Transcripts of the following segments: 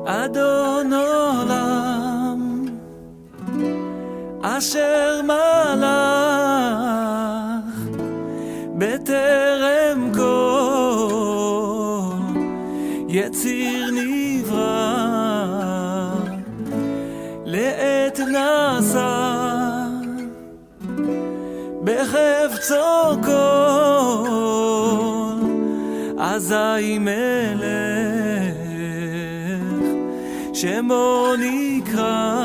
אדון עולם אשר מלך בטרם כל יציר נברא, לעת נעשה בחפצו כל, אזי מלך שמו נקרא,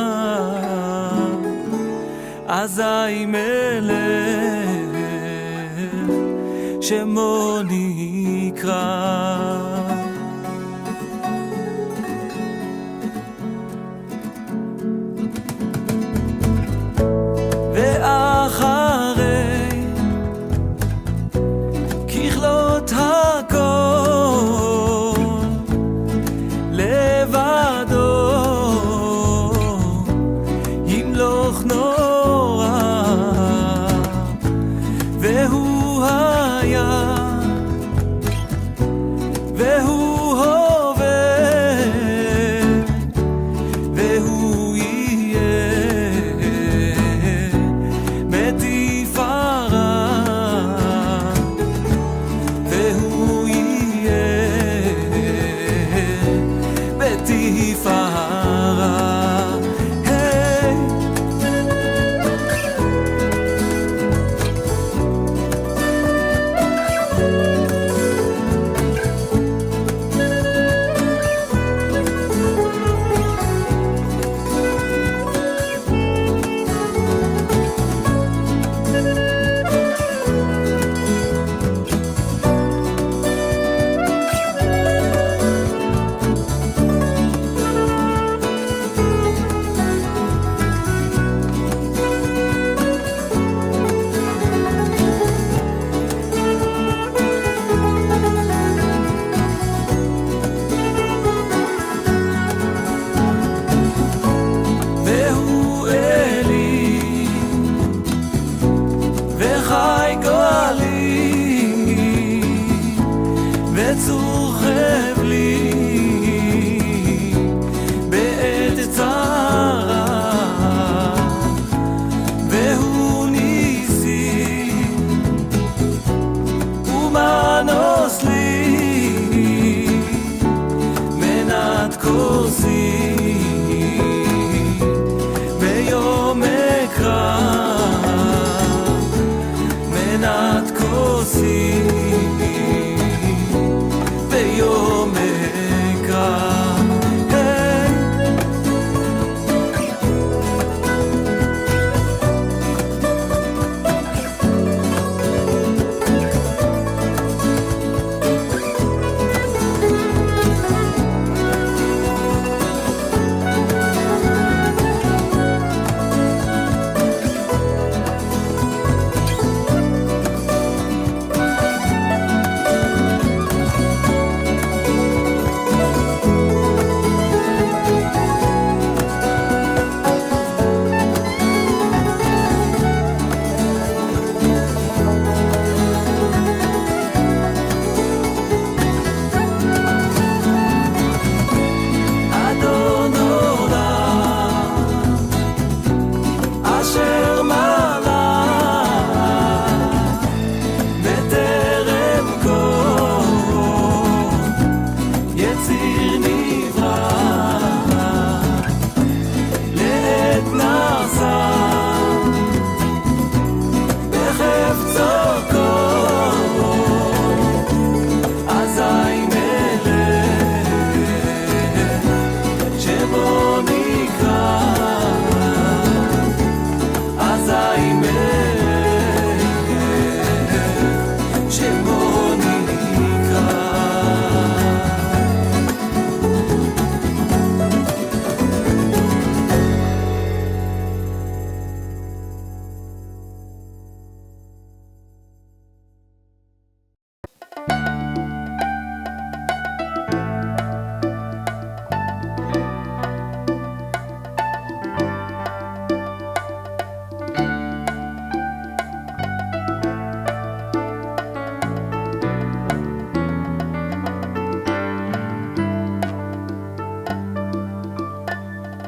אזי מלך שמו נקרא. ואחרי ככלות הכל לבדו ימלוך נורא, והוא היה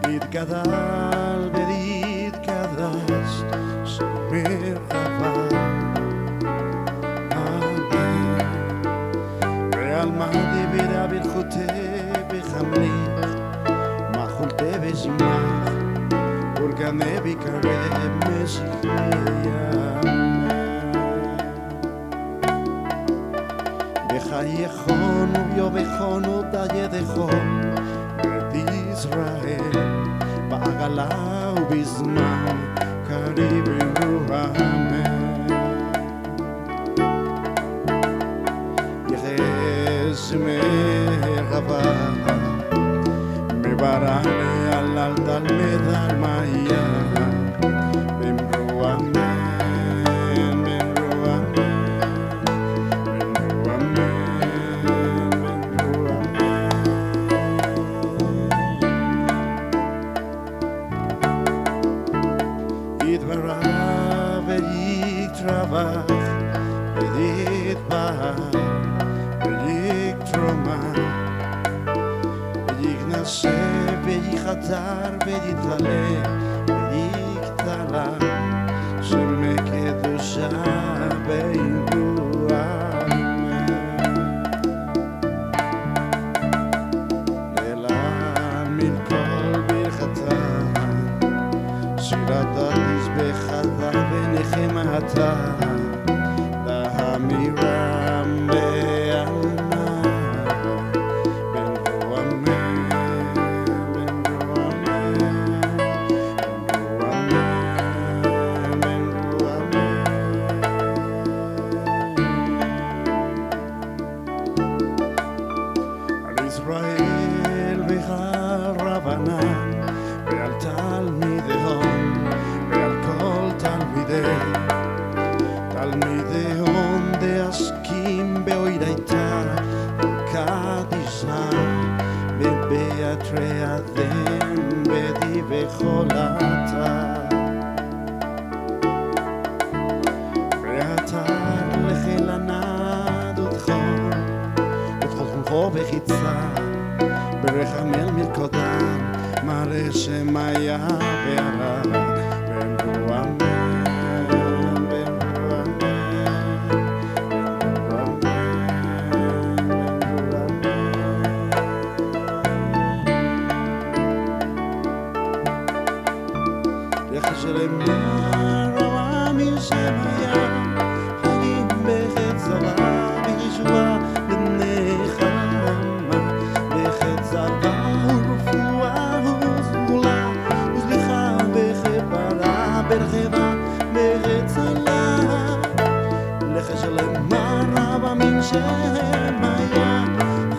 יתגדל ויתקדש שמר חבל אמן ועל מה דיברה ברכותי בחמליך מחולתי ושמח ולגנה בקרב משיחיה בחייכון וביובכון ובידכון בית ישראל בעגלה ובזמן קריב אמן יחס מרחבה מברעני על תלמד על מאיה במרו אמן במרו אמן במרו אמן במרו אמן יתברא ויתרווח ויתבהר ויקטרומה ויגנשא ויחתר ויתעלה ויקטלה שמי קדושה באמרו אמן להעמיד כל ברכתה שירת מזבחתה ונחמתה להמירם בעלמא במרו אמן במרו אמן במרו אמן במרו אמן על ישראל ועל רבנן ועל תלמידיהם ועל כל תלמידיהם דעסקים באוידייתא קדישא ובאתרי אדם בדיבי חולתה ואתה לחילנד ודחון ודחונכו בחיצה ברחמל מלכודם מראה שמיה והרע במרו אמן במרו אמן במרו אמן במרו אמן יחשלם הרע משמיה חיים בחץ זבה בישועה ונחמה בחץ זבה ורפואה וסגולה וסליחה בכפרה ברחבה בהצלה לחשלם הרע משמיה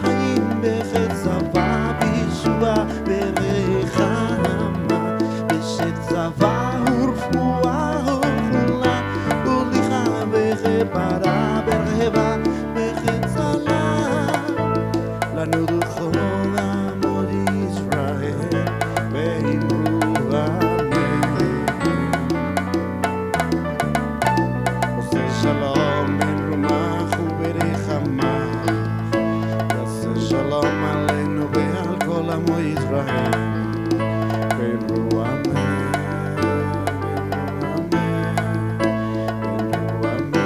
חיים בחץ זבה בישועה ונחמה בחץ זבה ורפואה וסגולה וסליחה בכפרה ברחבה בהצלה לנו דרכו לעמוד ישראל באמרו אמן עושה שלום ברומך וברחמך יעשה שלום עלינו ועל כל עמו ישראל באמרו אמן באמרו אמן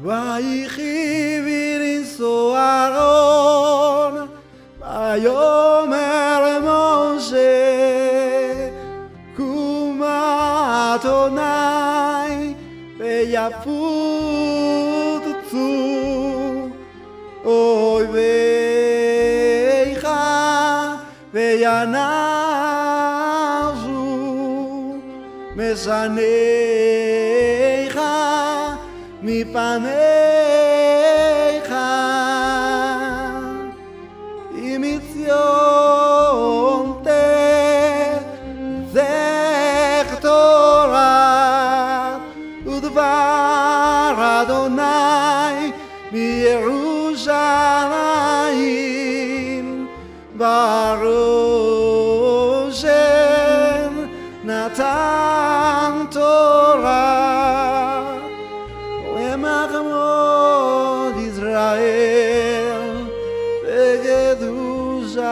ויחי בניסו אהרון, ויאמר משה, קומה אדוני ויפוצו אויביך וינזו משניך מפניך, אם מציון תצא תורה ודבר אדוני מירושלים, ברוך נתן תורה ומחמוד ישראל בקדושתו.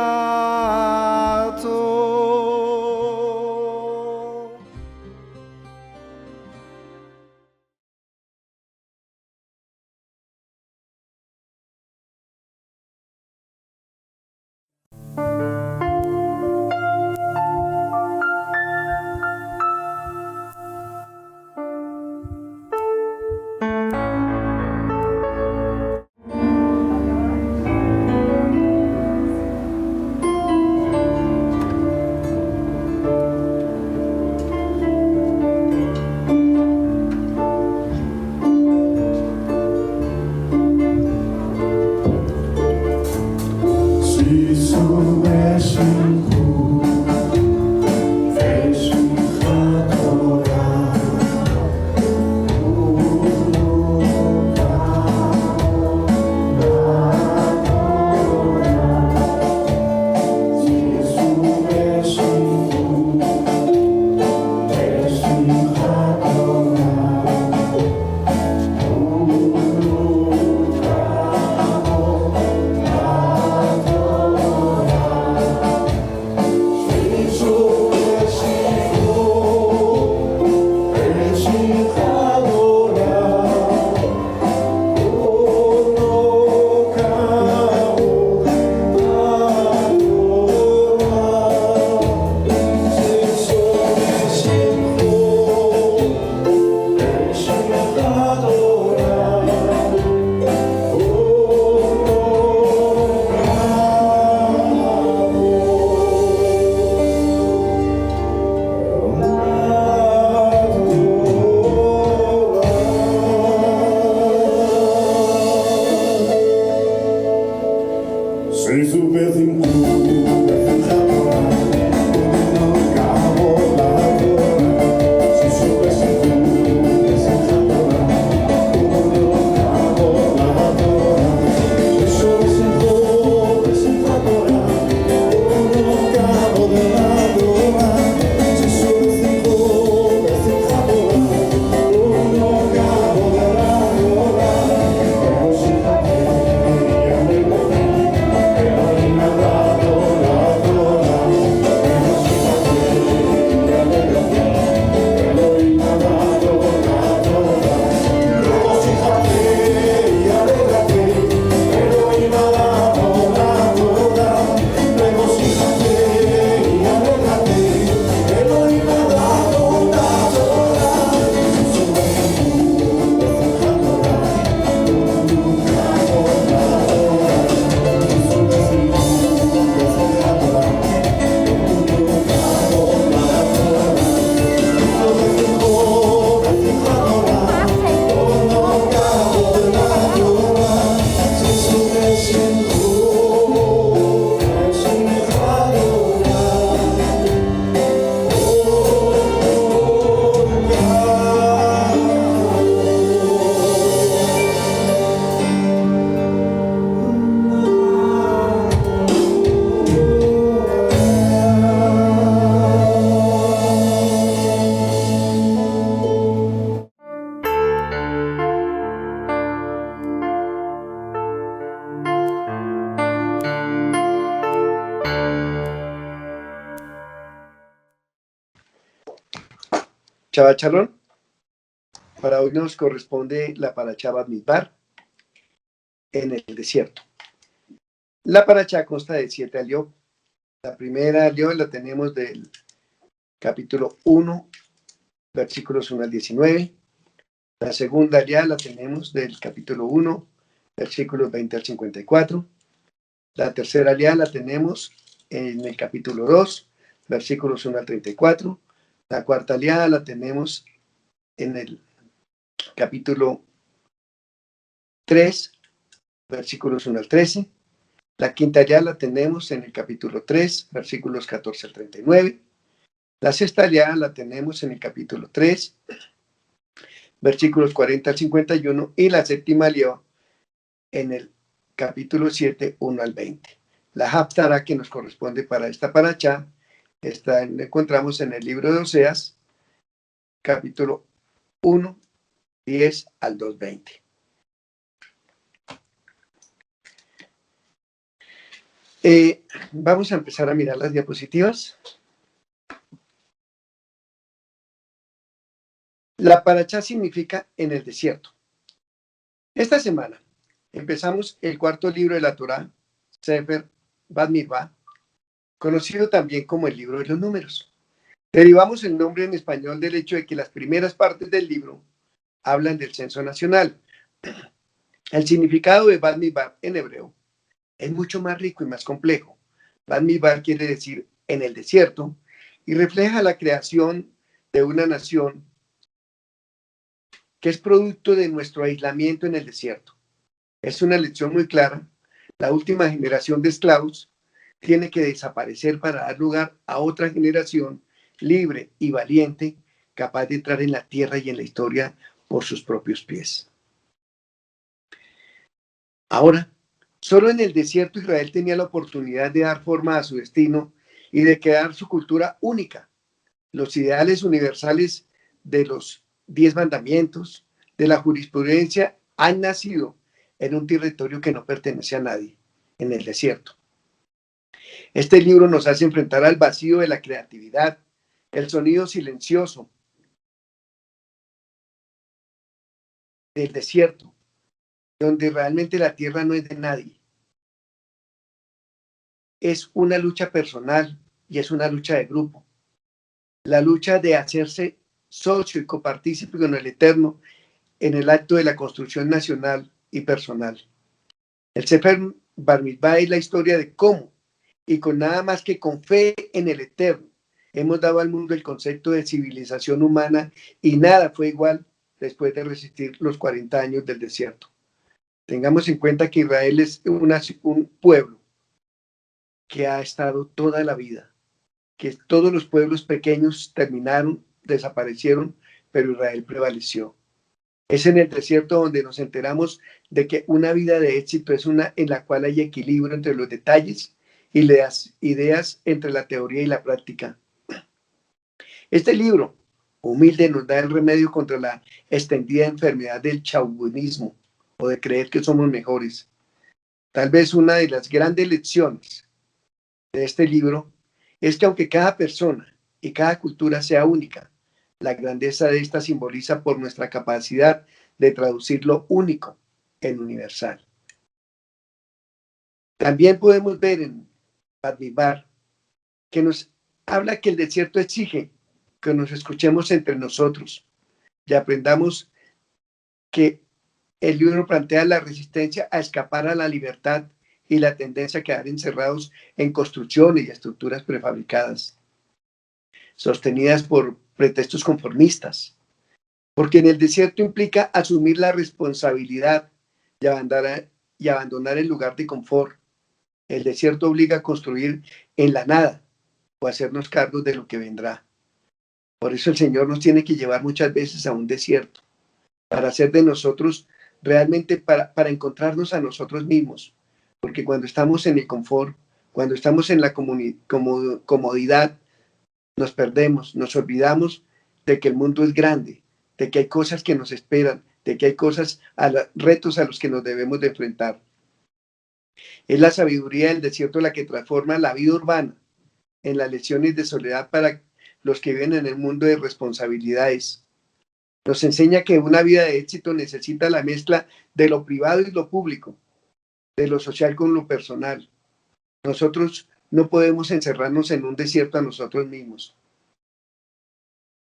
Shabbat Shalom. Para hoy nos corresponde la parashá Bamidbar en el desierto. La parashá consta de 7 aliot. La primera aliot la tenemos del capítulo 1, versículos 1 al 19. La segunda aliot la tenemos del capítulo 1, versículos 20 al 54. La tercera aliot la tenemos en el capítulo 2, versículos 1 al 34. La cuarta aliot la tenemos en el capítulo 3, versículos 1 al 13. La quinta ya la tenemos en el capítulo 3, versículos 14 al 39. La sexta ya la tenemos en el capítulo 3, versículos 40 al 51. Y la séptima alió en el capítulo 7, 1 al 20. La haftará que nos corresponde para esta parashá la encontramos en el libro de Oseas, capítulo 1, 10 al 2, 20. Vamos a empezar a mirar las diapositivas. La parashá significa en el desierto. Esta semana empezamos el cuarto libro de la Torá, Sefer Bamidbar, conocido también como el libro de los números. Derivamos el nombre en español del hecho de que las primeras partes del libro hablan del censo nacional. El significado de Bamidbar en hebreo es mucho más rico y más complejo. Bamidbar quiere decir en el desierto y refleja la creación de una nación que es producto de nuestro aislamiento en el desierto. Es una lección muy clara. La última generación de esclavos tiene que desaparecer para dar lugar a otra generación libre y valiente, capaz de entrar en la tierra y en la historia por sus propios pies. Ahora, solo en el desierto Israel tenía la oportunidad de dar forma a su destino y de crear su cultura única. Los ideales universales de los 10 mandamientos, de la jurisprudencia, han nacido en un territorio que no pertenece a nadie, en el desierto. Este libro nos hace enfrentar al vacío de la creatividad, el sonido silencioso del desierto, donde realmente la tierra no es de nadie. Es una lucha personal y es una lucha de grupo. La lucha de hacerse socio y copartícipe con el Eterno en el acto de la construcción nacional y personal. El Sefer Bamidbar es la historia de cómo, y con nada más que con fe en el Eterno, hemos dado al mundo el concepto de civilización humana y nada fue igual después de resistir los 40 años del desierto. Tengamos en cuenta que Israel es un pueblo que ha estado toda la vida, que todos los pueblos pequeños terminaron, desaparecieron, pero Israel prevaleció. Es en el desierto donde nos enteramos de que una vida de éxito es una en la cual hay equilibrio entre los detalles y las ideas entre la teoría y la práctica. Este libro humilde nos da el remedio contra la extendida enfermedad del chauvinismo o de creer que somos mejores. Tal vez una de las grandes lecciones de este libro es que aunque cada persona y cada cultura sea única, la grandeza de esta simboliza por nuestra capacidad de traducir lo único en universal. También podemos ver en Bamidbar que nos habla que el desierto exige que nos escuchemos entre nosotros y aprendamos que el libro plantea la resistencia a escapar a la libertad y la tendencia a quedar encerrados en construcciones y estructuras prefabricadas, sostenidas por pretextos conformistas, porque en el desierto implica asumir la responsabilidad y abandonar el lugar de confort. El desierto obliga a construir en la nada o a hacernos cargos de lo que vendrá. Por eso el Señor nos tiene que llevar muchas veces a un desierto, para hacer de nosotros realmente, para encontrarnos a nosotros mismos. Porque cuando estamos en el confort, cuando estamos en la comodidad, nos perdemos, nos olvidamos de que el mundo es grande, de que hay cosas que nos esperan, de que hay retos a los que nos debemos de enfrentar. Es la sabiduría del desierto la que transforma la vida urbana en las lecciones de soledad para los que viven en el mundo de responsabilidades. Nos enseña que una vida de éxito necesita la mezcla de lo privado y lo público, de lo social con lo personal. Nosotros no podemos encerrarnos en un desierto a nosotros mismos.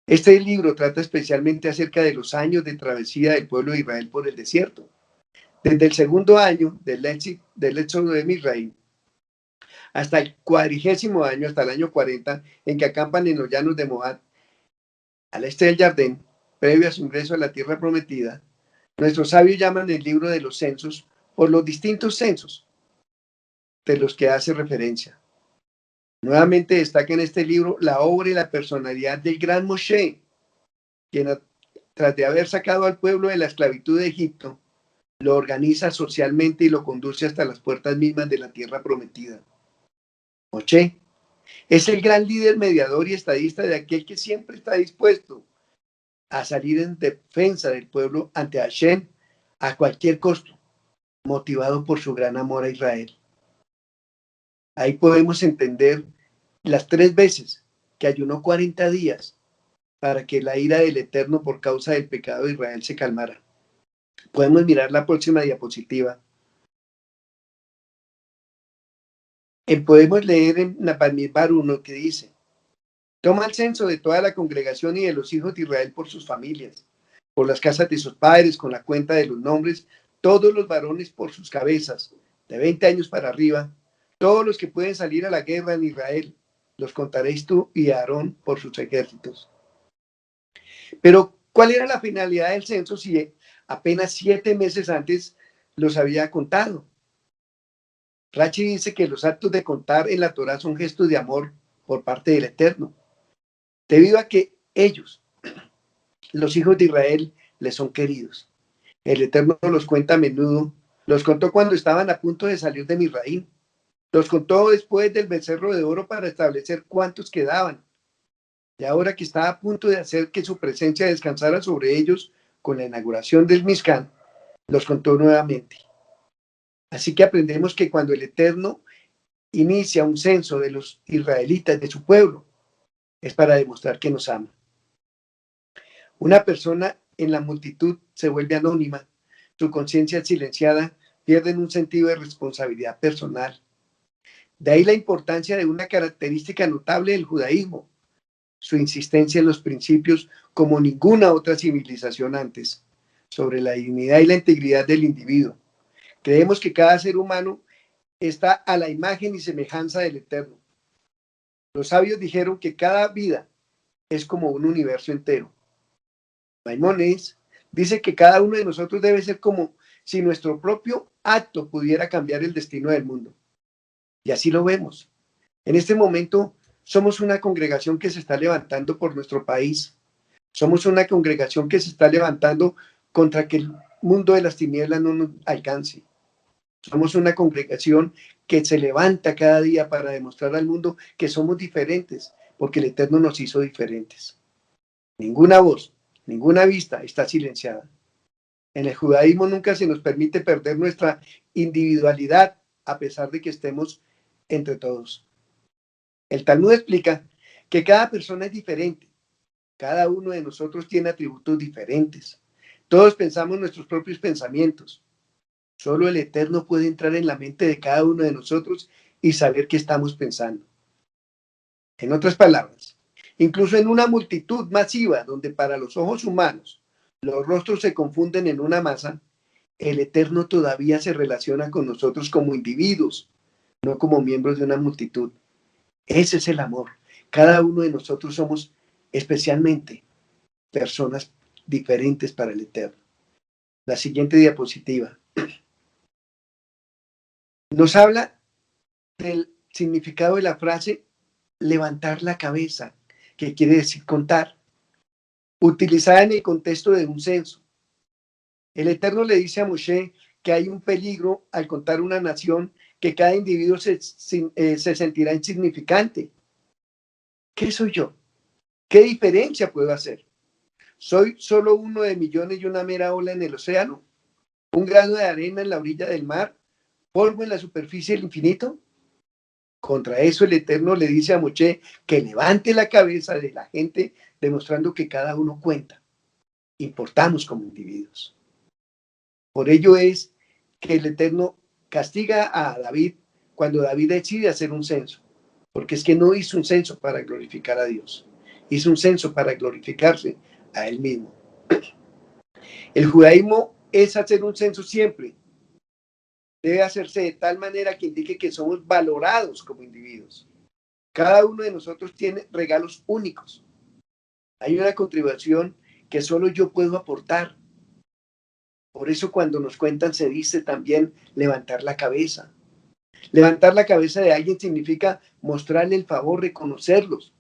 Este libro trata especialmente acerca de los años de travesía del pueblo de Israel por el desierto. Desde el segundo año del éxodo de Misraim hasta el 40º año, hasta el año 40, en que acampan en los llanos de Moab, al este del Jardín, previo a su ingreso a la tierra prometida, nuestros sabios llaman el libro de los censos por los distintos censos de los que hace referencia. Nuevamente destaca en este libro la obra y la personalidad del gran Moshe, quien tras de haber sacado al pueblo de la esclavitud de Egipto, lo organiza socialmente y lo conduce hasta las puertas mismas de la tierra prometida. Moshe es el gran líder, mediador y estadista de aquel que siempre está dispuesto a salir en defensa del pueblo ante Hashem a cualquier costo, motivado por su gran amor a Israel. Ahí podemos entender las 3 veces que ayunó 40 días para que la ira del Eterno por causa del pecado de Israel se calmara. Podemos mirar la próxima diapositiva. Podemos leer en Bamidbar 1 que dice: toma el censo de toda la congregación y de los hijos de Israel por sus familias, por las casas de sus padres, con la cuenta de los nombres, todos los varones por sus cabezas, de 20 años para arriba, todos los que pueden salir a la guerra en Israel, los contaréis tú y Aarón por sus ejércitos. Pero, ¿cuál era la finalidad del censo si apenas 7 meses antes los había contado? Rachi dice que los actos de contar en la Torá son gestos de amor por parte del Eterno, debido a que ellos, los hijos de Israel, les son queridos. El Eterno los cuenta a menudo, los contó cuando estaban a punto de salir de Misraim, los contó después del becerro de oro para establecer cuántos quedaban. Y ahora que estaba a punto de hacer que su presencia descansara sobre ellos con la inauguración del Mishkan, los contó nuevamente. Así que aprendemos que cuando el Eterno inicia un censo de los israelitas, de su pueblo, es para demostrar que nos ama. Una persona en la multitud se vuelve anónima, su conciencia silenciada, pierden un sentido de responsabilidad personal. De ahí la importancia de una característica notable del judaísmo, su insistencia en los principios como ninguna otra civilización antes, sobre la dignidad y la integridad del individuo. Creemos que cada ser humano está a la imagen y semejanza del Eterno. Los sabios dijeron que cada vida es como un universo entero. Maimónides dice que cada uno de nosotros debe ser como si nuestro propio acto pudiera cambiar el destino del mundo. Y así lo vemos. En este momento somos una congregación que se está levantando por nuestro país. Somos una congregación que se está levantando contra que el mundo de las tinieblas no nos alcance. Somos una congregación que se levanta cada día para demostrar al mundo que somos diferentes, porque el Eterno nos hizo diferentes. Ninguna voz, ninguna vista está silenciada. En el judaísmo nunca se nos permite perder nuestra individualidad a pesar de que estemos entre todos. El Talmud explica que cada persona es diferente. Cada uno de nosotros tiene atributos diferentes. Todos pensamos nuestros propios pensamientos. Solo el Eterno puede entrar en la mente de cada uno de nosotros y saber qué estamos pensando. En otras palabras, incluso en una multitud masiva donde para los ojos humanos los rostros se confunden en una masa, el Eterno todavía se relaciona con nosotros como individuos, no como miembros de una multitud. Ese es el amor. Cada uno de nosotros somos especialmente personas diferentes para el Eterno. La siguiente diapositiva nos habla del significado de la frase levantar la cabeza, que quiere decir contar, utilizada en el contexto de un censo. El Eterno le dice a Moshe que hay un peligro al contar una nación, que cada individuo se sentirá insignificante. ¿Qué soy yo? ¿Qué diferencia puedo hacer? ¿Soy solo uno de millones y una mera ola en el océano? ¿Un grano de arena en la orilla del mar? ¿Polvo en la superficie del infinito? Contra eso el Eterno le dice a Moshe que levante la cabeza de la gente, demostrando que cada uno cuenta. importamos como individuos. Por ello es que el Eterno castiga a David cuando David decide hacer un censo, porque es que no hizo un censo para glorificar a Dios, hizo un censo para glorificarse a él mismo. El judaísmo es hacer un censo siempre. Debe hacerse de tal manera que indique que somos valorados como individuos. Cada uno de nosotros tiene regalos únicos. Hay una contribución que solo yo puedo aportar. Por eso cuando nos cuentan se dice también levantar la cabeza. Levantar la cabeza de alguien significa mostrarle el favor, reconocerlos.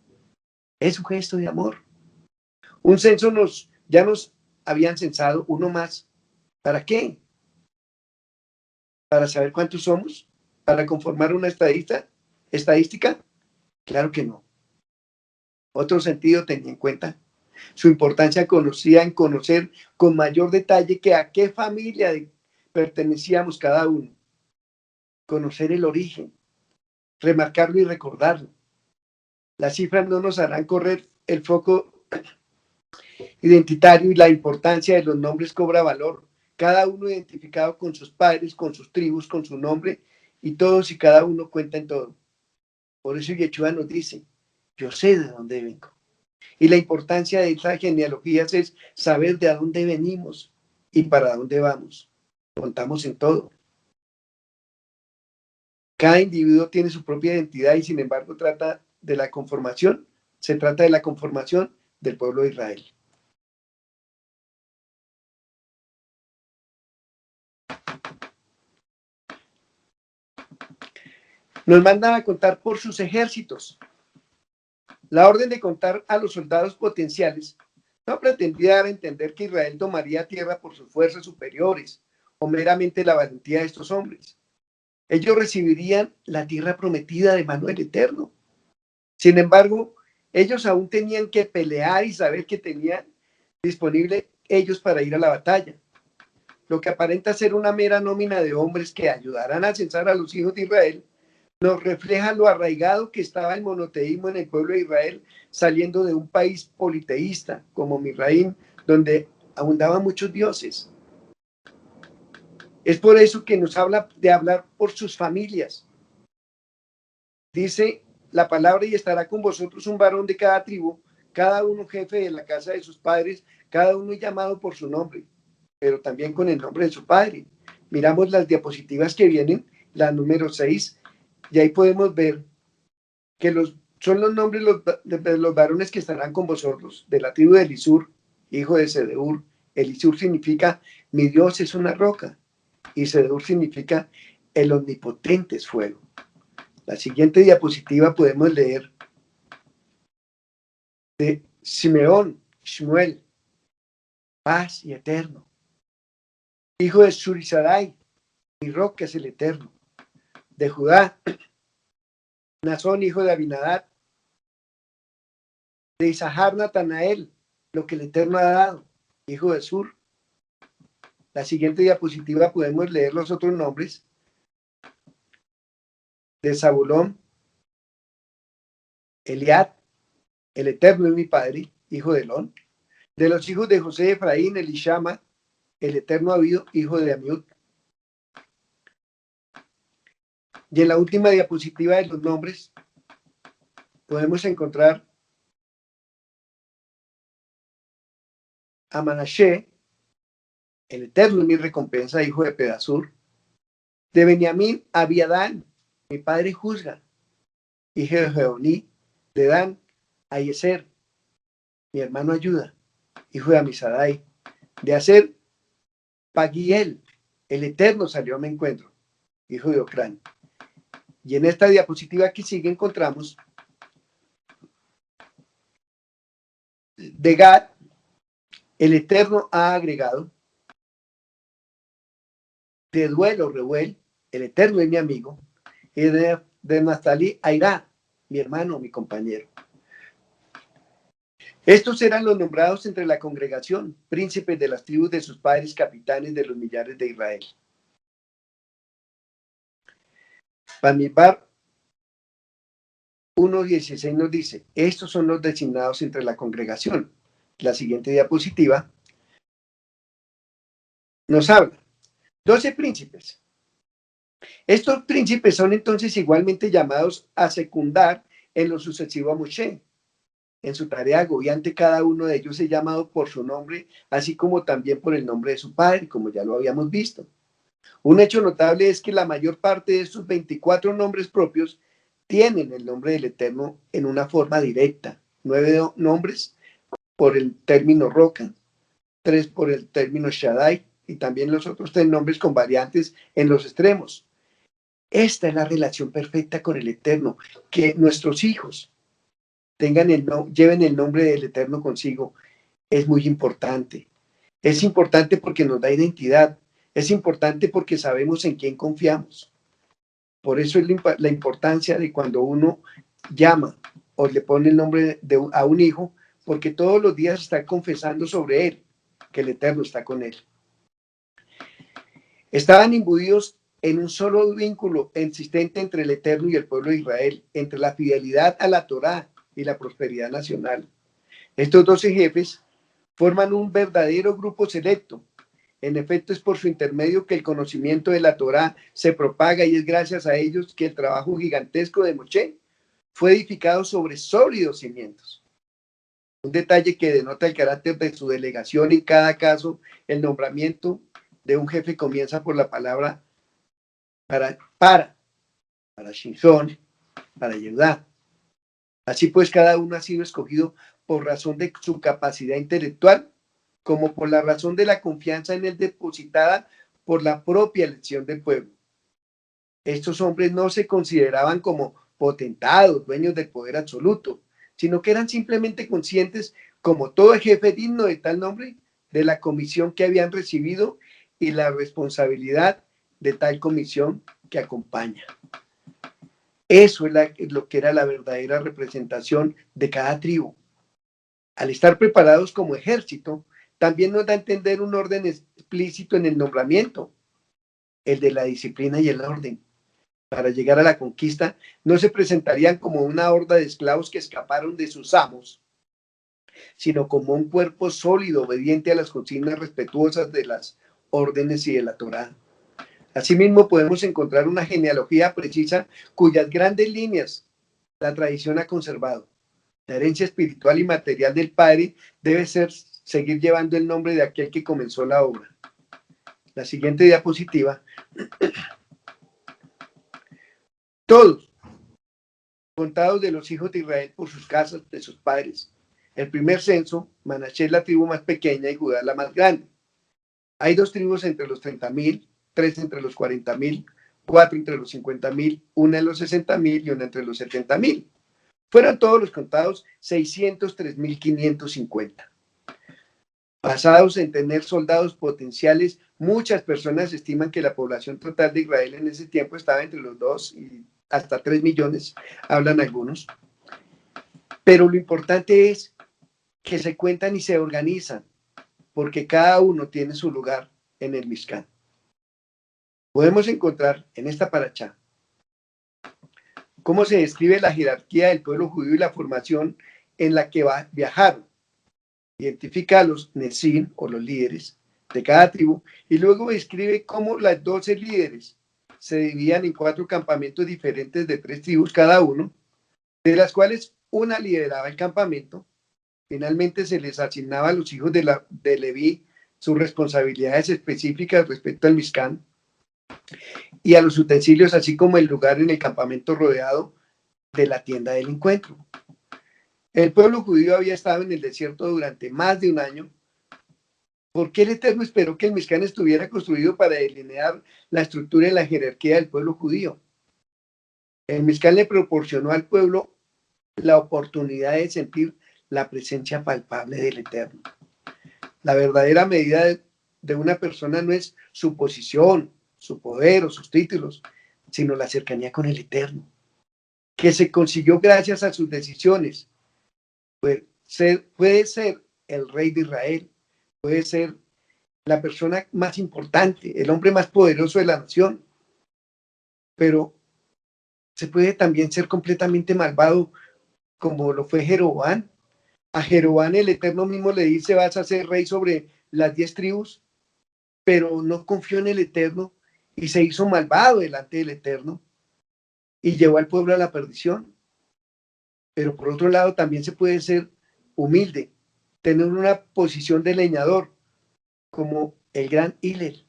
Es un gesto de amor. Un censo ya nos habían censado uno más. ¿Para qué? ¿Para saber cuántos somos? ¿Para conformar una estadística? Claro que no. Otro sentido tenía en cuenta. Su importancia conocía en conocer con mayor detalle que a qué familia pertenecíamos cada uno. Conocer el origen, remarcarlo y recordarlo. Las cifras no nos harán correr el foco identitario y la importancia de los nombres cobra valor. Cada uno identificado con sus padres, con sus tribus, con su nombre, y todos y cada uno cuenta en todo. Por eso Yeshua nos dice, yo sé de dónde vengo. Y la importancia de esas genealogías es saber de dónde venimos y para dónde vamos. Contamos en todo. Cada individuo tiene su propia identidad y sin embargo se trata de la conformación del pueblo de Israel. Nos mandan a contar por sus ejércitos. La orden de contar a los soldados potenciales no pretendía dar a entender que Israel tomaría tierra por sus fuerzas superiores o meramente la valentía de estos hombres. Ellos recibirían la tierra prometida de mano del Eterno. Sin embargo, ellos aún tenían que pelear y saber que tenían disponible ellos para ir a la batalla. Lo que aparenta ser una mera nómina de hombres que ayudarán a censar a los hijos de Israel, nos refleja lo arraigado que estaba el monoteísmo en el pueblo de Israel, saliendo de un país politeísta como Misraim, donde abundaban muchos dioses. Es por eso que nos habla de hablar por sus familias. Dice la palabra, y estará con vosotros un varón de cada tribu, cada uno jefe de la casa de sus padres, cada uno llamado por su nombre, pero también con el nombre de su padre. Miramos las diapositivas que vienen, la número 6, y ahí podemos ver que son los nombres de los varones que estarán con vosotros, de la tribu de Elisur, hijo de Sedeur. Elisur significa, mi Dios es una roca, y Sedeur significa, el omnipotente es fuego. La siguiente diapositiva podemos leer de Simeón, Shmuel, paz y eterno. Hijo de Surisadai, mi roca es el eterno. De Judá, Nazón, hijo de Abinadab. De Isahar, Natanael, lo que el eterno ha dado, hijo de Sur. La siguiente diapositiva podemos leer los otros nombres. De Zabulón, Eliad, el eterno es mi padre, hijo de Elón. De los hijos de José, Efraín, Elishama, el eterno Abido, hijo de Amiud. Y en la última diapositiva de los nombres podemos encontrar a Manashe, el eterno es mi recompensa, hijo de Pedasur. De Benjamín, Abiadán, mi padre juzga, hijo de Jeoní. De Dan, Ayeser, mi hermano ayuda, hijo de Amisadai. De Aser, Pagiel, el eterno salió a mi encuentro, hijo de Ocrán. Y en esta diapositiva que sigue encontramos de Gad, el eterno ha agregado. De Duelo, Reuel, el eterno es mi amigo. Y de Naftali, Airá, mi hermano, mi compañero. Estos eran los nombrados entre la congregación, príncipes de las tribus de sus padres, capitanes de los millares de Israel. Bamidbar 1:16 nos dice, estos son los designados entre la congregación. La siguiente diapositiva nos habla. 12 príncipes. Estos príncipes son entonces igualmente llamados a secundar en lo sucesivo a Moshe. En su tarea agobiante, cada uno de ellos es llamado por su nombre, así como también por el nombre de su padre, como ya lo habíamos visto. Un hecho notable es que la mayor parte de estos 24 nombres propios tienen el nombre del Eterno en una forma directa. 9 nombres por el término roca, 3 por el término Shaddai y también los otros 3 nombres con variantes en los extremos. Esta es la relación perfecta con el Eterno, que nuestros hijos lleven el nombre del Eterno consigo. Es muy importante. Es importante porque nos da identidad. Es importante porque sabemos en quién confiamos. Por eso es la importancia de cuando uno llama o le pone el nombre a un hijo, porque todos los días está confesando sobre él, que el Eterno está con él. Estaban imbuidos en un solo vínculo existente entre el Eterno y el pueblo de Israel, entre la fidelidad a la Torá y la prosperidad nacional. Estos 12 jefes forman un verdadero grupo selecto. En efecto, es por su intermedio que el conocimiento de la Torá se propaga y es gracias a ellos que el trabajo gigantesco de Moshe fue edificado sobre sólidos cimientos. Un detalle que denota el carácter de su delegación en cada caso. El nombramiento de un jefe comienza por la palabra para Shimshon, para Yehudá. Así pues, cada uno ha sido escogido por razón de su capacidad intelectual, como por la razón de la confianza en él depositada por la propia elección del pueblo. Estos hombres no se consideraban como potentados, dueños del poder absoluto, sino que eran simplemente conscientes, como todo jefe digno de tal nombre, de la comisión que habían recibido y la responsabilidad de tal comisión que acompaña. Eso es lo que era la verdadera representación de cada tribu. Al estar preparados como ejército, también nos da a entender un orden explícito en el nombramiento, el de la disciplina y el orden. Para llegar a la conquista, no se presentarían como una horda de esclavos que escaparon de sus amos, sino como un cuerpo sólido, obediente a las consignas respetuosas de las órdenes y de la Torá. Asimismo, podemos encontrar una genealogía precisa cuyas grandes líneas la tradición ha conservado. La herencia espiritual y material del Padre debe seguir llevando el nombre de aquel que comenzó la obra. La siguiente diapositiva. Todos, contados de los hijos de Israel por sus casas, de sus padres. El primer censo, Manasés es la tribu más pequeña y Judá la más grande. Hay 2 tribus entre los 30,000, 3 entre los 40,000, 4 entre los 50,000, 1 en los 60,000 y 1 entre los 70,000. Fueron todos los contados 603,550. Basados en tener soldados potenciales, muchas personas estiman que la población total de Israel en ese tiempo estaba entre los 2 y hasta 3 millones, hablan algunos. Pero lo importante es que se cuentan y se organizan, porque cada uno tiene su lugar en el Mishkan. Podemos encontrar en esta parachá cómo se describe la jerarquía del pueblo judío y la formación en la que viajaron. Identifica a los Nesim o los líderes de cada tribu y luego describe cómo las 12 líderes se dividían en 4 campamentos diferentes de 3 tribus cada uno, de las cuales una lideraba el campamento. Finalmente se les asignaba a los hijos de Leví sus responsabilidades específicas respecto al Mishkan y a los utensilios, así como el lugar en el campamento rodeado de la tienda del encuentro. El pueblo judío había estado en el desierto durante más de un año. ¿Por qué el Eterno esperó que el Mishkan estuviera construido para delinear la estructura y la jerarquía del pueblo judío? El Mishkan le proporcionó al pueblo la oportunidad de sentir la presencia palpable del Eterno. La verdadera medida de una persona no es su posición, su poder o sus títulos, sino la cercanía con el Eterno, que se consiguió gracias a sus decisiones. Puede ser el rey de Israel, puede ser la persona más importante, el hombre más poderoso de la nación, pero se puede también ser completamente malvado, como lo fue Jeroboam. A Jeroboam el Eterno mismo le dice: vas a ser rey sobre las 10 tribus, pero no confió en el Eterno y se hizo malvado delante del Eterno y llevó al pueblo a la perdición. Pero por otro lado, también se puede ser humilde, tener una posición de leñador, como el gran Hillel,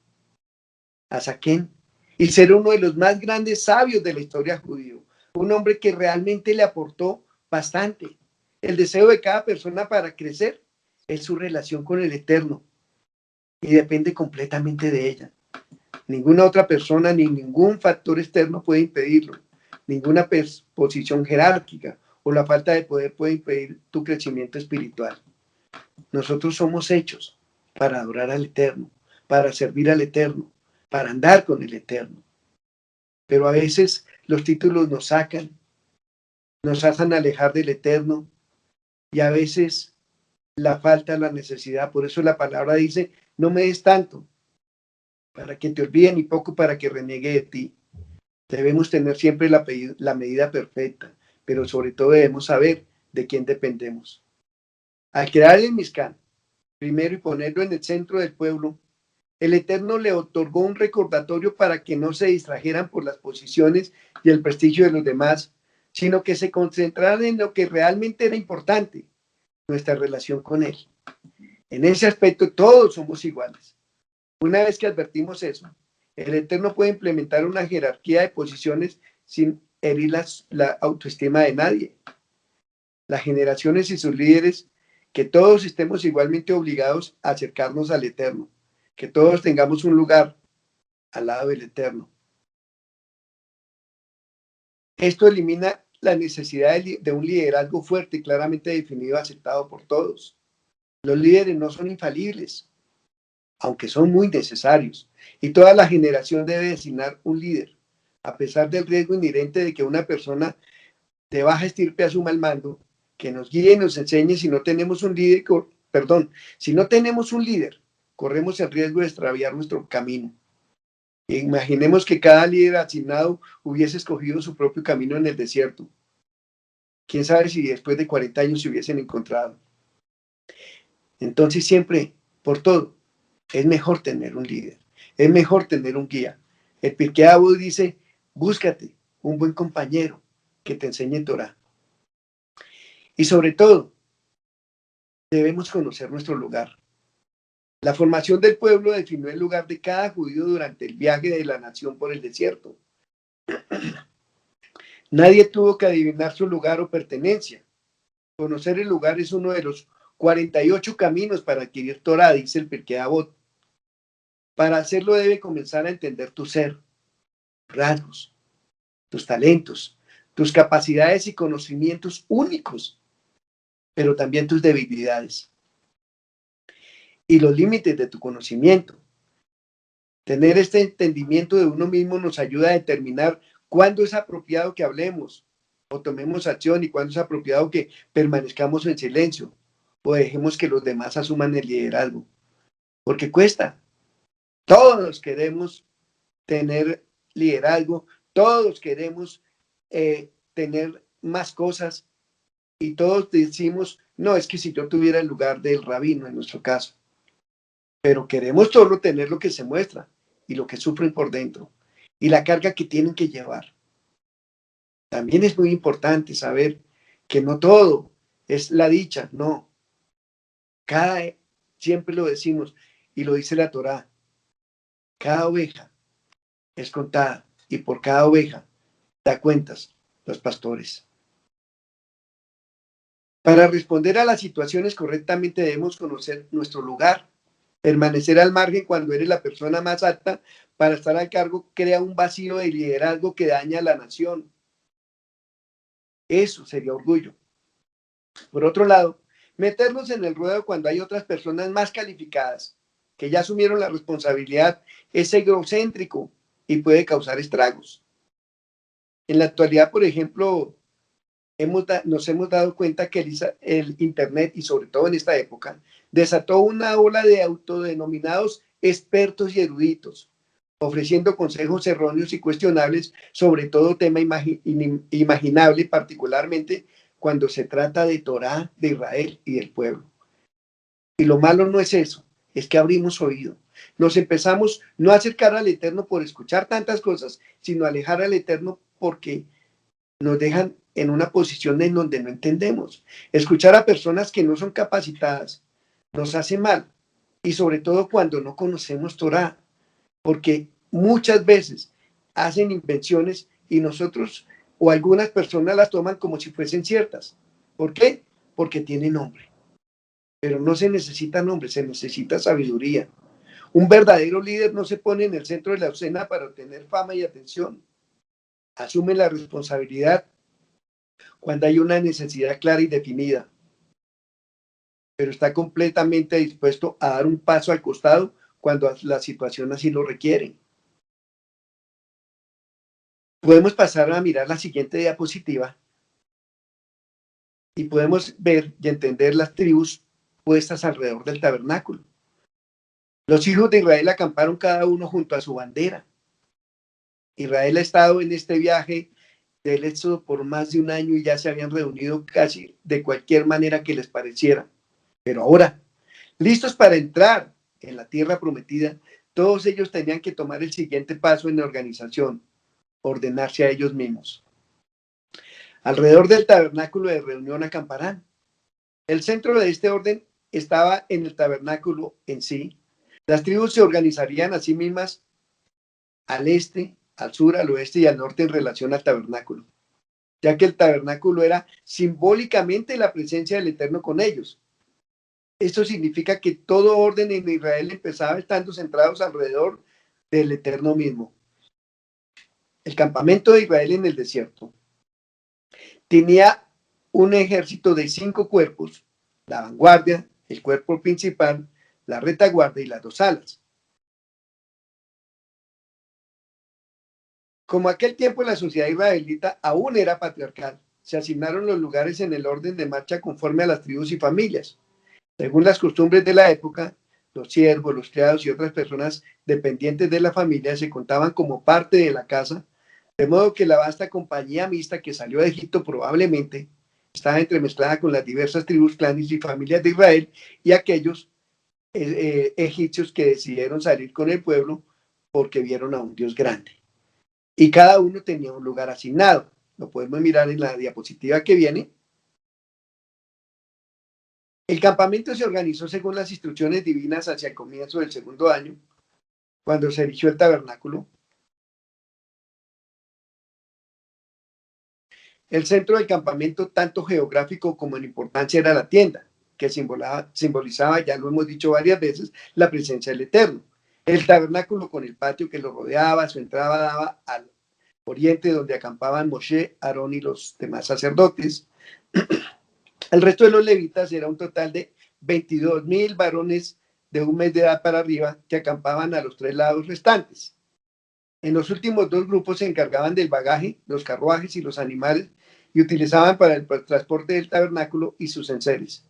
Asaquén, y ser uno de los más grandes sabios de la historia judío. Un hombre que realmente le aportó bastante. El deseo de cada persona para crecer es su relación con el Eterno y depende completamente de ella. Ninguna otra persona ni ningún factor externo puede impedirlo. Ninguna posición jerárquica o la falta de poder puede impedir tu crecimiento espiritual. Nosotros somos hechos para adorar al Eterno, para servir al Eterno, para andar con el Eterno. Pero a veces los títulos nos sacan, nos hacen alejar del Eterno y a veces la falta, la necesidad. Por eso la palabra dice, no me des tanto para que te olviden y poco para que reniegue de ti. Debemos tener siempre la medida perfecta, pero sobre todo debemos saber de quién dependemos. Al crear el Mishkan, primero y ponerlo en el centro del pueblo, el Eterno le otorgó un recordatorio para que no se distrajeran por las posiciones y el prestigio de los demás, sino que se concentraran en lo que realmente era importante, nuestra relación con Él. En ese aspecto todos somos iguales. Una vez que advertimos eso, el Eterno puede implementar una jerarquía de posiciones sin herir la autoestima de nadie. Las generaciones y sus líderes, que todos estemos igualmente obligados a acercarnos al Eterno, que todos tengamos un lugar al lado del Eterno. Esto elimina la necesidad de un liderazgo fuerte y claramente definido, aceptado por todos. Los líderes no son infalibles, aunque son muy necesarios, y toda la generación debe designar un líder, a pesar del riesgo inherente de que una persona de baja estirpe asuma el mando, que nos guíe y nos enseñe. Si no tenemos un líder, corremos el riesgo de extraviar nuestro camino. Imaginemos que cada líder asignado hubiese escogido su propio camino en el desierto. Quién sabe si después de 40 años se hubiesen encontrado. Entonces siempre, por todo, es mejor tener un líder, es mejor tener un guía. El Pirkei Avot dice, búscate un buen compañero que te enseñe Torah. Y sobre todo, debemos conocer nuestro lugar. La formación del pueblo definió el lugar de cada judío durante el viaje de la nación por el desierto. Nadie tuvo que adivinar su lugar o pertenencia. Conocer el lugar es uno de los 48 caminos para adquirir Torah, dice el Pirkei Avot. Para hacerlo debe comenzar a entender tu ser, rasgos, tus talentos, tus capacidades y conocimientos únicos, pero también tus debilidades y los límites de tu conocimiento. Tener este entendimiento de uno mismo nos ayuda a determinar cuándo es apropiado que hablemos o tomemos acción y cuándo es apropiado que permanezcamos en silencio o dejemos que los demás asuman el liderazgo. Porque cuesta. Todos queremos tener liderazgo, todos queremos tener más cosas y todos decimos, no, es que si yo tuviera el lugar del rabino en nuestro caso, pero queremos todo tener lo que se muestra y lo que sufren por dentro y la carga que tienen que llevar. También es muy importante saber que no todo es la dicha, no. Siempre lo decimos y lo dice la Torá, cada oveja es contada y por cada oveja da cuentas los pastores. Para responder a las situaciones correctamente debemos conocer nuestro lugar. Permanecer al margen cuando eres la persona más apta para estar al cargo crea un vacío de liderazgo que daña a la nación. Eso sería orgullo. Por otro lado, meternos en el ruedo cuando hay otras personas más calificadas que ya asumieron la responsabilidad es egocéntrico y puede causar estragos. En la actualidad, por ejemplo, nos hemos dado cuenta que el Internet, y sobre todo en esta época, desató una ola de autodenominados expertos y eruditos, ofreciendo consejos erróneos y cuestionables sobre todo tema imaginable, particularmente cuando se trata de Torá, de Israel y del pueblo. Y lo malo no es eso, es que abrimos oído. Nos empezamos no a acercar al Eterno por escuchar tantas cosas, sino a alejar al Eterno porque nos dejan en una posición en donde no entendemos. Escuchar a personas que no son capacitadas nos hace mal, y sobre todo cuando no conocemos Torá, porque muchas veces hacen invenciones y nosotros o algunas personas las toman como si fuesen ciertas. ¿Por qué? Porque tiene nombre. Pero no se necesita nombre, se necesita sabiduría. Un verdadero líder no se pone en el centro de la escena para obtener fama y atención. Asume la responsabilidad cuando hay una necesidad clara y definida, pero está completamente dispuesto a dar un paso al costado cuando la situación así lo requiere. Podemos pasar a mirar la siguiente diapositiva y podemos ver y entender las tribus puestas alrededor del tabernáculo. Los hijos de Israel acamparon cada uno junto a su bandera. Israel ha estado en este viaje del éxodo por más de un año y ya se habían reunido casi de cualquier manera que les pareciera. Pero ahora, listos para entrar en la tierra prometida, todos ellos tenían que tomar el siguiente paso en la organización: ordenarse a ellos mismos. Alrededor del tabernáculo de reunión acamparán. El centro de este orden estaba en el tabernáculo en sí. Las tribus se organizarían a sí mismas al este, al sur, al oeste y al norte en relación al tabernáculo, ya que el tabernáculo era simbólicamente la presencia del Eterno con ellos. Esto significa que todo orden en Israel empezaba estando centrados alrededor del Eterno mismo. El campamento de Israel en el desierto tenía un ejército de 5 cuerpos: la vanguardia, el cuerpo principal, la retaguardia y las 2 alas. Como aquel tiempo la sociedad israelita aún era patriarcal, se asignaron los lugares en el orden de marcha conforme a las tribus y familias. Según las costumbres de la época, los siervos, los criados y otras personas dependientes de la familia se contaban como parte de la casa, de modo que la vasta compañía mixta que salió de Egipto probablemente estaba entremezclada con las diversas tribus, clanes y familias de Israel y aquellos egipcios que decidieron salir con el pueblo porque vieron a un Dios grande. Y cada uno tenía un lugar asignado. Lo podemos mirar en la diapositiva que viene. El campamento se organizó según las instrucciones divinas hacia el comienzo del segundo año, cuando se erigió el tabernáculo. El centro del campamento, tanto geográfico como en importancia, era la tienda, que simbolizaba, ya lo hemos dicho varias veces, la presencia del Eterno. El tabernáculo con el patio que lo rodeaba, su entrada daba al oriente, donde acampaban Moshe, Aarón y los demás sacerdotes. El resto de los levitas era un total de 22,000 varones de un mes de edad para arriba que acampaban a los 3 lados restantes. En los últimos 2 grupos se encargaban del bagaje, los carruajes y los animales y utilizaban para el transporte del tabernáculo y sus enseres.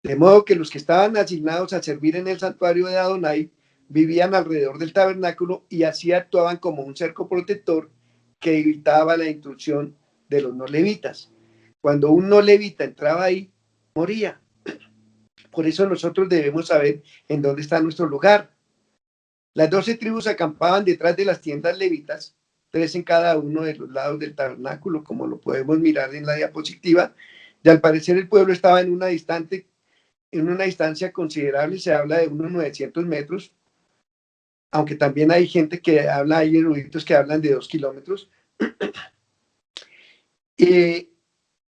De modo que los que estaban asignados a servir en el santuario de Adonai vivían alrededor del tabernáculo y así actuaban como un cerco protector que evitaba la intrusión de los no levitas. Cuando un no levita entraba ahí, moría. Por eso nosotros debemos saber en dónde está nuestro lugar. Las 12 tribus acampaban detrás de las tiendas levitas, 3 en cada uno de los lados del tabernáculo, como lo podemos mirar en la diapositiva. Y al parecer el pueblo estaba en una distancia considerable, se habla de unos 900 metros, aunque también hay gente que habla, hay eruditos que hablan de 2 kilómetros.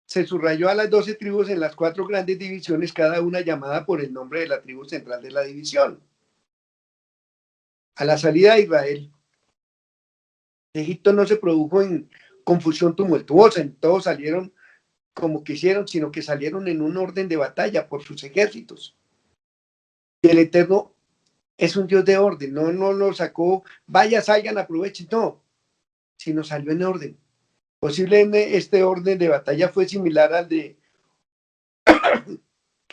Se subrayó a las 12 tribus en las 4 grandes divisiones, cada una llamada por el nombre de la tribu central de la división. A la salida de Israel, Egipto no se produjo en confusión tumultuosa, todos salieron como quisieron, sino que salieron en un orden de batalla por sus ejércitos. Y el Eterno es un Dios de orden, no lo sacó, vaya, salgan, aprovechen, no, sino salió en orden. Posiblemente este orden de batalla fue similar al de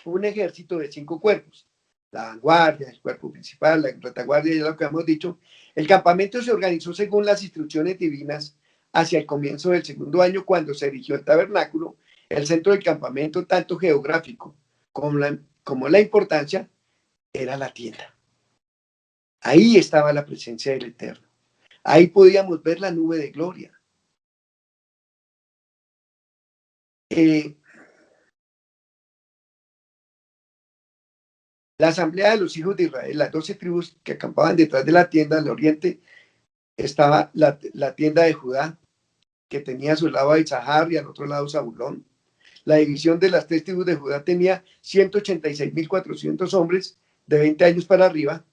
un ejército de 5 cuerpos: la vanguardia, el cuerpo principal, la retaguardia, ya lo que hemos dicho. El campamento se organizó según las instrucciones divinas hacia el comienzo del segundo año, cuando se erigió el tabernáculo. El centro del campamento, tanto geográfico como la importancia, era la tienda. Ahí estaba la presencia del Eterno. Ahí podíamos ver la nube de gloria. La asamblea de los hijos de Israel, las 12 tribus que acampaban detrás de la tienda al oriente, estaba la tienda de Judá, que tenía a su lado a Isahar y al otro lado Zabulón. La división de las 3 tribus de Judá tenía 186.400 hombres de 20 años para arriba.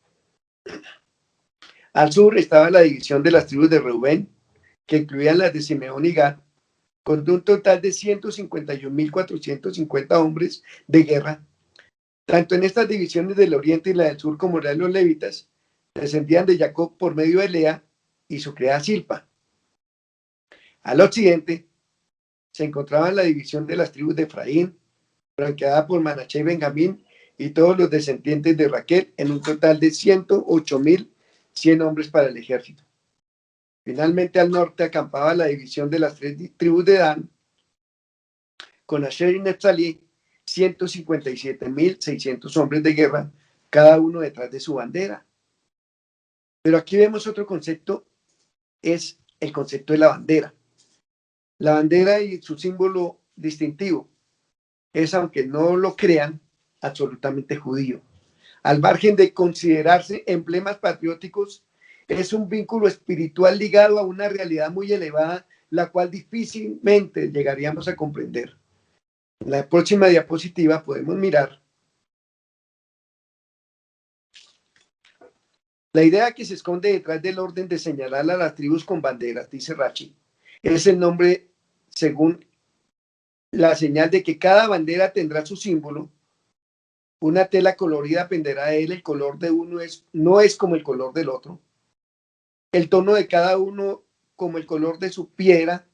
Al sur estaba la división de las tribus de Reubén, que incluían las de Simeón y Gad, con un total de 151.450 hombres de guerra. Tanto en estas divisiones del oriente y la del sur como la de los levitas, descendían de Jacob por medio de Lea y su criada Silpa. Al occidente se encontraba la división de las tribus de Efraín, flanqueada por Manasés y Benjamín y todos los descendientes de Raquel, en un total de 108.100 hombres para el ejército. Finalmente al norte acampaba la división de las 3 tribus de Dan, con Asher y Neftalí, 157.600 hombres de guerra, cada uno detrás de su bandera. Pero aquí vemos otro concepto, es el concepto de la bandera. La bandera y su símbolo distintivo es, aunque no lo crean, absolutamente judío. Al margen de considerarse emblemas patrióticos, es un vínculo espiritual ligado a una realidad muy elevada, la cual difícilmente llegaríamos a comprender. En la próxima diapositiva podemos mirar la idea que se esconde detrás del orden de señalar a las tribus con banderas, dice Rachi. Es el nombre según la señal de que cada bandera tendrá su símbolo. Una tela colorida penderá de él, el color de uno no es como el color del otro. El tono de cada uno como el color de su piedra,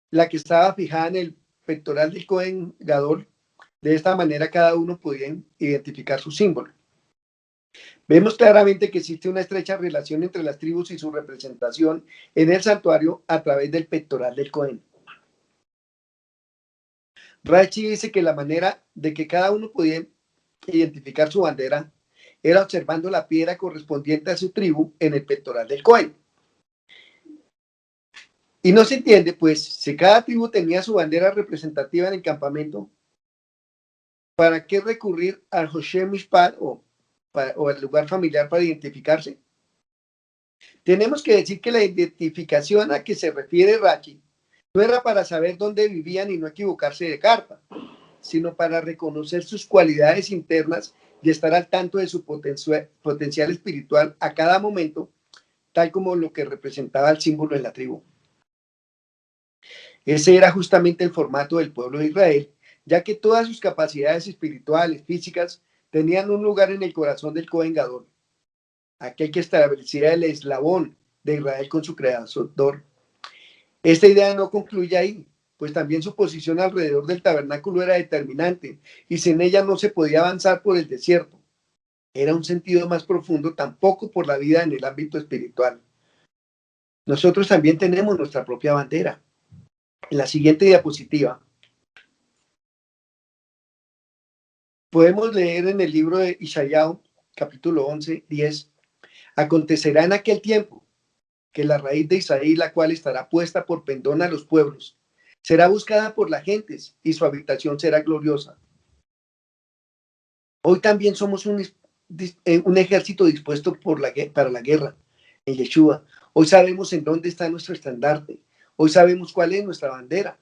la que estaba fijada en el pectoral del Cohen Gadol. De esta manera cada uno podía identificar su símbolo. Vemos claramente que existe una estrecha relación entre las tribus y su representación en el santuario a través del pectoral del Cohen. Rachi dice que la manera de que cada uno podía identificar su bandera era observando la piedra correspondiente a su tribu en el pectoral del Cohen. Y no se entiende, pues, si cada tribu tenía su bandera representativa en el campamento, ¿para qué recurrir al Hoshem Mishpat o al lugar familiar para identificarse? Tenemos que decir que la identificación a que se refiere Rachi no era para saber dónde vivían y no equivocarse de carta, sino para reconocer sus cualidades internas y estar al tanto de su potencial espiritual a cada momento, tal como lo que representaba el símbolo de la tribu. Ese era justamente el formato del pueblo de Israel, ya que todas sus capacidades espirituales, físicas, tenían un lugar en el corazón del Cohen Gadol, aquel que establecía el eslabón de Israel con su creador. Esta idea no concluye ahí, pues también su posición alrededor del tabernáculo era determinante y sin ella no se podía avanzar por el desierto. Era un sentido más profundo, tampoco por la vida en el ámbito espiritual. Nosotros también tenemos nuestra propia bandera. En la siguiente diapositiva podemos leer en el libro de Isaías, capítulo 11, 10, acontecerá en aquel tiempo que la raíz de Israel, la cual estará puesta por pendón a los pueblos, será buscada por las gentes y su habitación será gloriosa. Hoy también somos un ejército dispuesto para la guerra en Yeshua. Hoy sabemos en dónde está nuestro estandarte. Hoy sabemos cuál es nuestra bandera.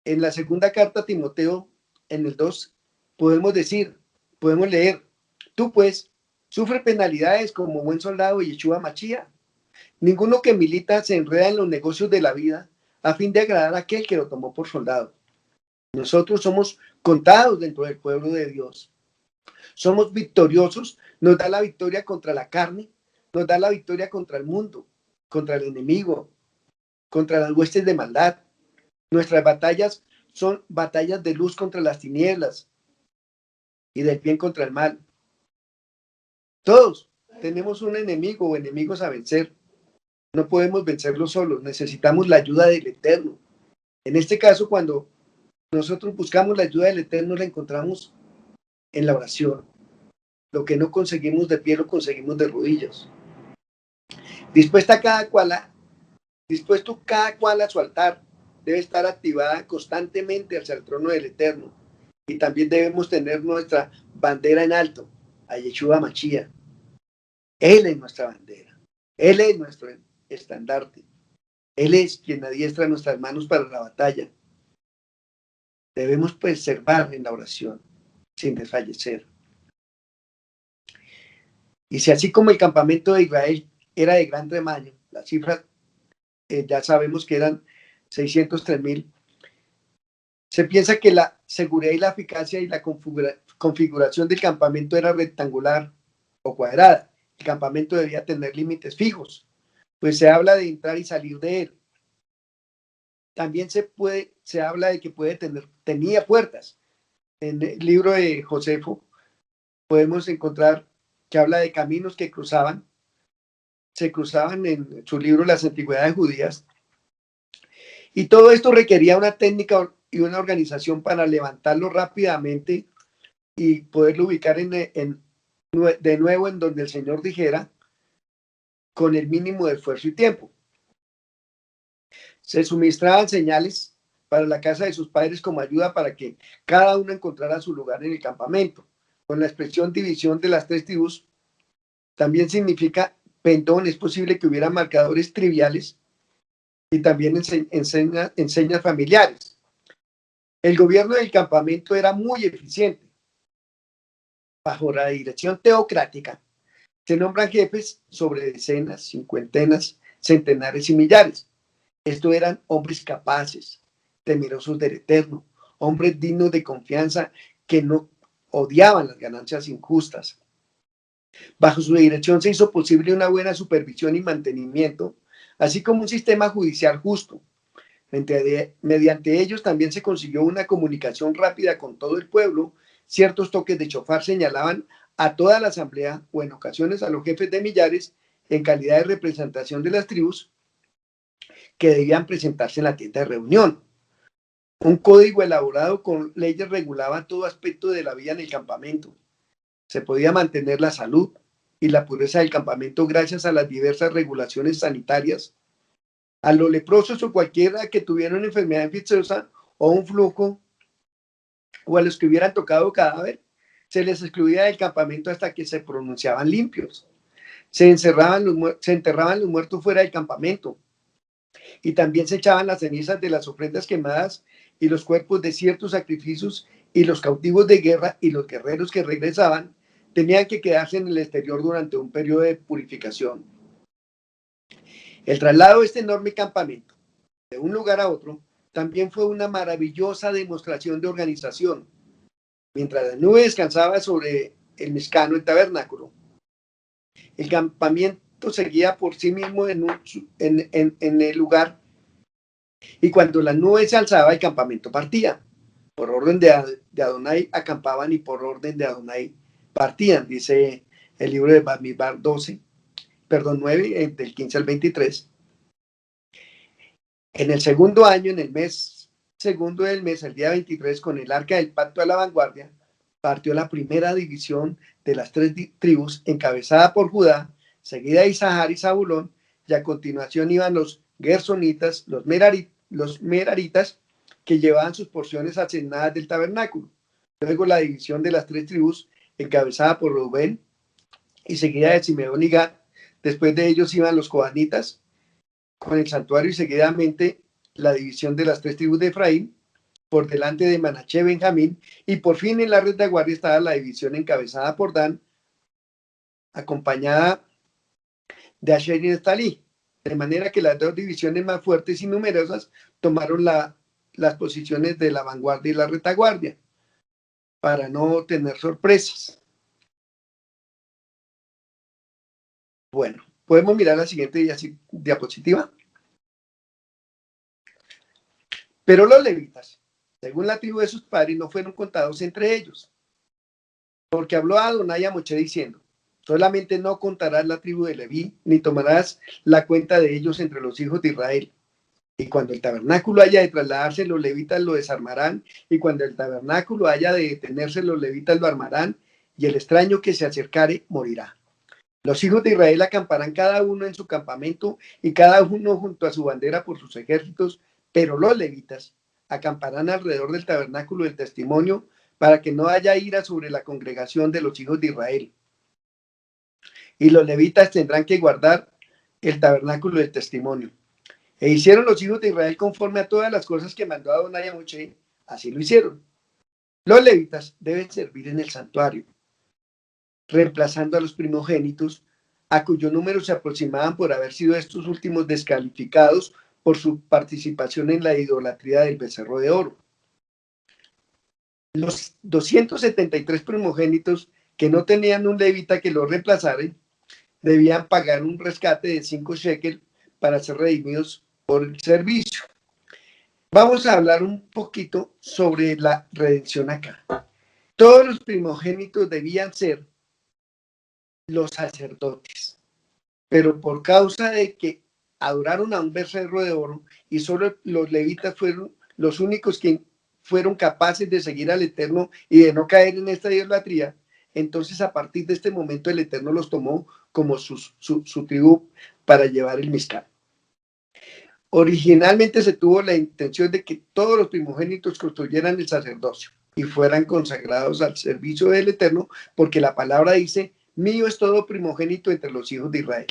En la segunda carta a Timoteo, en el 2, podemos leer, tú pues, sufre penalidades como buen soldado de Yeshua Mashiach. Ninguno que milita se enreda en los negocios de la vida a fin de agradar a aquel que lo tomó por soldado. Nosotros somos contados dentro del pueblo de Dios. Somos victoriosos, nos da la victoria contra la carne, nos da la victoria contra el mundo, contra el enemigo, contra las huestes de maldad. Nuestras batallas son batallas de luz contra las tinieblas y del bien contra el mal. Todos tenemos un enemigo o enemigos a vencer. No podemos vencerlo solos, necesitamos la ayuda del Eterno. En este caso, cuando nosotros buscamos la ayuda del Eterno, la encontramos en la oración. Lo que no conseguimos de pie lo conseguimos de rodillas. Dispuesta cada cual a, dispuesto cada cual a su altar, debe estar activada constantemente hacia el trono del Eterno. Y también debemos tener nuestra bandera en alto, a Yeshua Mashiach. Él es nuestra bandera. Él es nuestro estandarte. Él es quien adiestra nuestras manos para la batalla. Debemos perseverar en la oración sin desfallecer. Y si así como el campamento de Israel era de gran tamaño, las cifras ya sabemos que eran 603,000, se piensa que la seguridad y la eficacia y la configuración del campamento era rectangular o cuadrada. El campamento debía tener límites fijos, pues se habla de entrar y salir de él. También se habla de que tenía puertas. En el libro de Josefo podemos encontrar que habla de caminos que se cruzaban en su libro Las Antigüedades Judías. Y todo esto requería una técnica y una organización para levantarlo rápidamente y poderlo ubicar de nuevo en donde el Señor dijera, con el mínimo de esfuerzo y tiempo. Se suministraban señales para la casa de sus padres como ayuda para que cada uno encontrara su lugar en el campamento. Con la expresión división de las 3 tribus, también significa pendón. Es posible que hubiera marcadores triviales y también enseñas familiares. El gobierno del campamento era muy eficiente. Bajo la dirección teocrática, se nombran jefes sobre decenas, cincuentenas, centenares y millares. Estos eran hombres capaces, temerosos del Eterno, hombres dignos de confianza que no odiaban las ganancias injustas. Bajo su dirección se hizo posible una buena supervisión y mantenimiento, así como un sistema judicial justo. Mediante ellos también se consiguió una comunicación rápida con todo el pueblo. Ciertos toques de shofar señalaban a toda la asamblea o en ocasiones a los jefes de millares en calidad de representación de las tribus que debían presentarse en la tienda de reunión. Un código elaborado con leyes regulaba todo aspecto de la vida en el campamento. Se podía mantener la salud y la pureza del campamento gracias a las diversas regulaciones sanitarias. A los leprosos o cualquiera que tuviera una enfermedad infecciosa o un flujo, o a los que hubieran tocado cadáver, se les excluía del campamento hasta que se pronunciaban limpios. Se enterraban los muertos fuera del campamento y también se echaban las cenizas de las ofrendas quemadas y los cuerpos de ciertos sacrificios, y los cautivos de guerra y los guerreros que regresaban tenían que quedarse en el exterior durante un periodo de purificación. El traslado de este enorme campamento de un lugar a otro también fue una maravillosa demostración de organización. Mientras la nube descansaba sobre el Mishkan, el tabernáculo, el campamento seguía por sí mismo en el lugar, y cuando la nube se alzaba, el campamento partía. Por orden de Adonai acampaban y por orden de Adonai partían, dice el libro de Bamidbar 9, del 15 al 23. En el segundo año, en el mes segundo del mes, el día 23, con el arca del pacto a la vanguardia, partió la primera división de las 3 tribus, encabezada por Judá, seguida de Isahar y Zabulón, y a continuación iban los gersonitas, los meraritas, que llevaban sus porciones asignadas del tabernáculo. Luego la división de las 3 tribus, encabezada por Rubén y seguida de Simeón y Gad. Después de ellos iban los coanitas con el santuario, y seguidamente la división de las 3 tribus de Efraín, por delante de Manaché, Benjamín, y por fin en la retaguardia estaba la división encabezada por Dan, acompañada de Asher y Neftalí, de manera que las 2 divisiones más fuertes y numerosas tomaron las posiciones de la vanguardia y la retaguardia, para no tener sorpresas. Bueno, podemos mirar la siguiente diapositiva. Pero los levitas, según la tribu de sus padres, no fueron contados entre ellos, porque habló Adonai a Moshe diciendo: solamente no contarás la tribu de Leví, ni tomarás la cuenta de ellos entre los hijos de Israel. Y cuando el tabernáculo haya de trasladarse, los levitas lo desarmarán, y cuando el tabernáculo haya de detenerse, los levitas lo armarán, y el extraño que se acercare morirá. Los hijos de Israel acamparán cada uno en su campamento y cada uno junto a su bandera por sus ejércitos, pero los levitas acamparán alrededor del tabernáculo del testimonio para que no haya ira sobre la congregación de los hijos de Israel. Y los levitas tendrán que guardar el tabernáculo del testimonio. E hicieron los hijos de Israel conforme a todas las cosas que mandó Adonai a Moshe, así lo hicieron. Los levitas deben servir en el santuario, reemplazando a los primogénitos, a cuyo número se aproximaban por haber sido estos últimos descalificados por su participación en la idolatría del becerro de oro. Los 273 primogénitos que no tenían un levita que los reemplazara debían pagar un rescate de 5 shekel para ser redimidos por el servicio. Vamos a hablar un poquito sobre la redención acá. Todos los primogénitos debían ser los sacerdotes, pero por causa de que adoraron a un becerro de oro y solo los levitas fueron los únicos que fueron capaces de seguir al Eterno y de no caer en esta idolatría, entonces a partir de este momento el Eterno los tomó como su tribu para llevar el Mizcar. Originalmente se tuvo la intención de que todos los primogénitos construyeran el sacerdocio y fueran consagrados al servicio del Eterno, porque la palabra dice: mío es todo primogénito entre los hijos de Israel.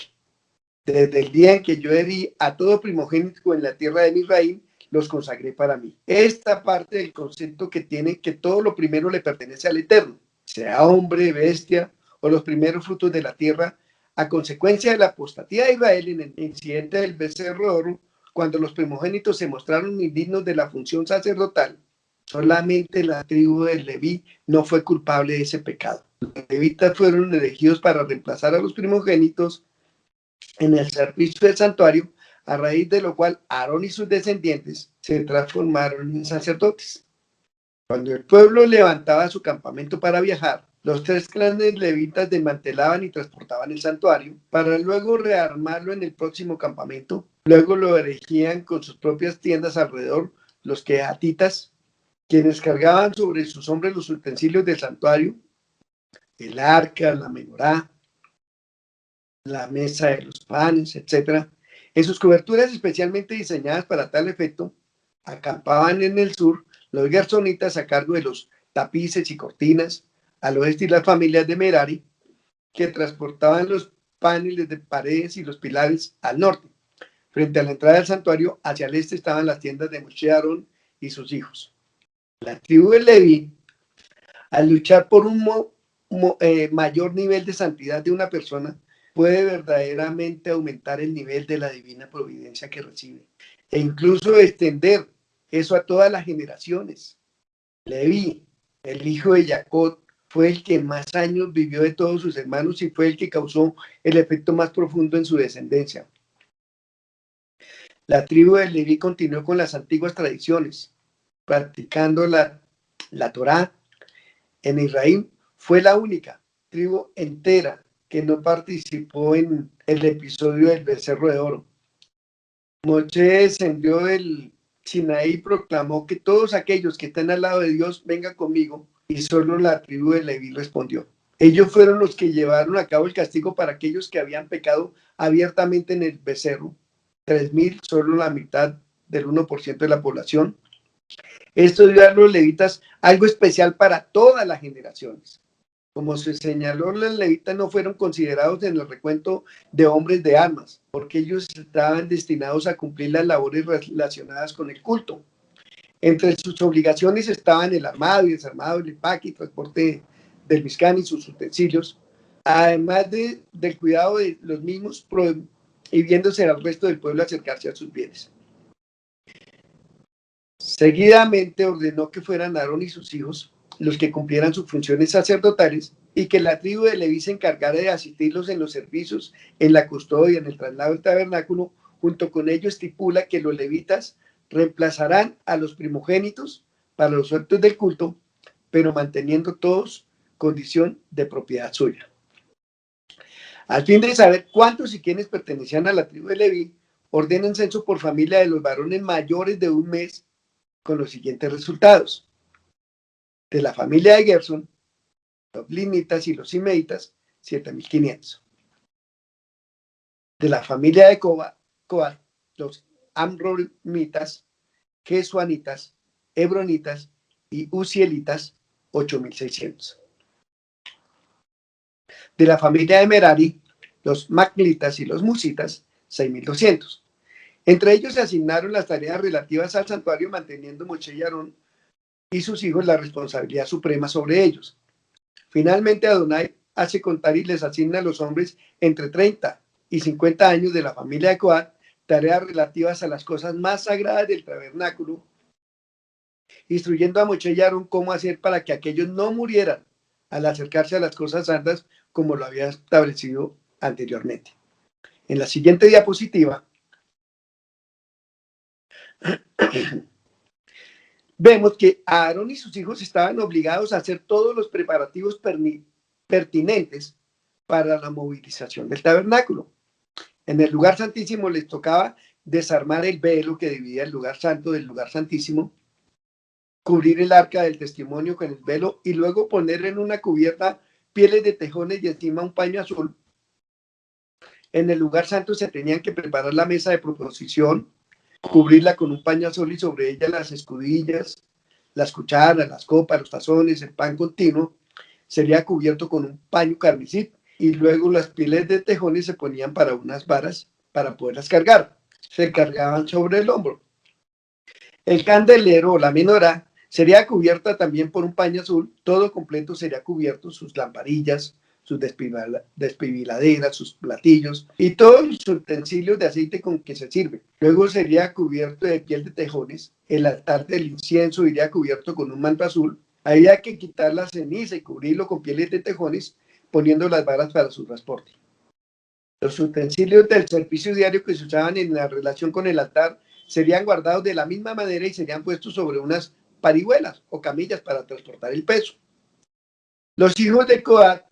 Desde el día en que yo herí a todo primogénito en la tierra de Misraim, los consagré para mí. Esta parte del concepto que tiene que todo lo primero le pertenece al Eterno, sea hombre, bestia o los primeros frutos de la tierra, a consecuencia de la apostatía de Israel en el incidente del becerro de oro, cuando los primogénitos se mostraron indignos de la función sacerdotal. Solamente la tribu de Leví no fue culpable de ese pecado. Los levitas fueron elegidos para reemplazar a los primogénitos en el servicio del santuario, a raíz de lo cual Aarón y sus descendientes se transformaron en sacerdotes. Cuando el pueblo levantaba su campamento para viajar, los 3 clanes levitas desmantelaban y transportaban el santuario para luego rearmarlo en el próximo campamento. Luego lo erigían con sus propias tiendas alrededor los quehatitas, quienes cargaban sobre sus hombros los utensilios del santuario, el arca, la menorá, la mesa de los panes, etc. En sus coberturas especialmente diseñadas para tal efecto, acampaban en el sur los gersonitas a cargo de los tapices y cortinas, al oeste y las familias de Merari, que transportaban los paneles de paredes y los pilares al norte. Frente a la entrada del santuario, hacia el este estaban las tiendas de Moshe, Aarón y sus hijos. La tribu de Leví, al luchar por un mayor nivel de santidad de una persona, puede verdaderamente aumentar el nivel de la divina providencia que recibe e incluso extender eso a todas las generaciones. Leví, el hijo de Jacob, fue el que más años vivió de todos sus hermanos y fue el que causó el efecto más profundo en su descendencia. La tribu de Leví continuó con las antiguas tradiciones, practicando la Torá. En Israel fue la única tribu entera que no participó en el episodio del becerro de oro. Moshe descendió del Sinaí y proclamó que todos aquellos que estén al lado de Dios vengan conmigo, y solo la tribu de Leví respondió. Ellos fueron los que llevaron a cabo el castigo para aquellos que habían pecado abiertamente en el becerro. 3,000, solo la mitad del 1% de la población. Esto dio a los levitas algo especial para todas las generaciones. Como se señaló, los levitas no fueron considerados en el recuento de hombres de armas, porque ellos estaban destinados a cumplir las labores relacionadas con el culto. Entre sus obligaciones estaban el armado y desarmado, el empaque y transporte del Mizcán y sus utensilios, además del cuidado de los mismos, prohibiéndose al resto del pueblo acercarse a sus bienes. Seguidamente ordenó que fueran Aarón y sus hijos los que cumplieran sus funciones sacerdotales y que la tribu de Leví se encargara de asistirlos en los servicios, en la custodia, en el traslado del tabernáculo. Junto con ello estipula que los levitas reemplazarán a los primogénitos para los actos del culto, pero manteniendo todos condición de propiedad suya. Al fin de saber cuántos y quiénes pertenecían a la tribu de Leví, ordenan censo por familia de los varones mayores de 1 mes con los siguientes resultados. De la familia de Gerson, los linitas y los simeitas, 7.500. De la familia de Coat, los amromitas, jesuanitas, hebronitas y uzielitas, 8.600. De la familia de Merari, los maclitas y los musitas, 6.200. Entre ellos se asignaron las tareas relativas al santuario, manteniendo Moshe y Aarón y sus hijos la responsabilidad suprema sobre ellos. Finalmente, Adonai hace contar y les asigna a los hombres entre 30 y 50 años de la familia de Coat tareas relativas a las cosas más sagradas del tabernáculo, instruyendo a Moshe y Aarón cómo hacer para que aquellos no murieran al acercarse a las cosas santas, como lo había establecido anteriormente. En la siguiente diapositiva vemos que Aarón y sus hijos estaban obligados a hacer todos los preparativos pertinentes para la movilización del tabernáculo. En el lugar santísimo les tocaba desarmar el velo que dividía el lugar santo del lugar santísimo, cubrir el arca del testimonio con el velo y luego poner en una cubierta pieles de tejones y encima un paño azul. En el lugar santo se tenían que preparar la mesa de proposición, cubrirla con un paño azul y sobre ella las escudillas, las cucharas, las copas, los tazones, el pan continuo sería cubierto con un paño carmesí y luego las pieles de tejones se ponían para unas varas para poderlas cargar. Se cargaban sobre el hombro. El candelero o la menorá sería cubierta también por un paño azul, todo completo sería cubierto, sus lamparillas, sus desfibriladeras, sus platillos y todos los utensilios de aceite con que se sirve. Luego sería cubierto de piel de tejones, el altar del incienso iría cubierto con un manto azul, había que quitar la ceniza y cubrirlo con pieles de tejones, poniendo las varas para su transporte. Los utensilios del servicio diario que se usaban en la relación con el altar serían guardados de la misma manera y serían puestos sobre unas parihuelas o camillas para transportar el peso. Los hijos de Coat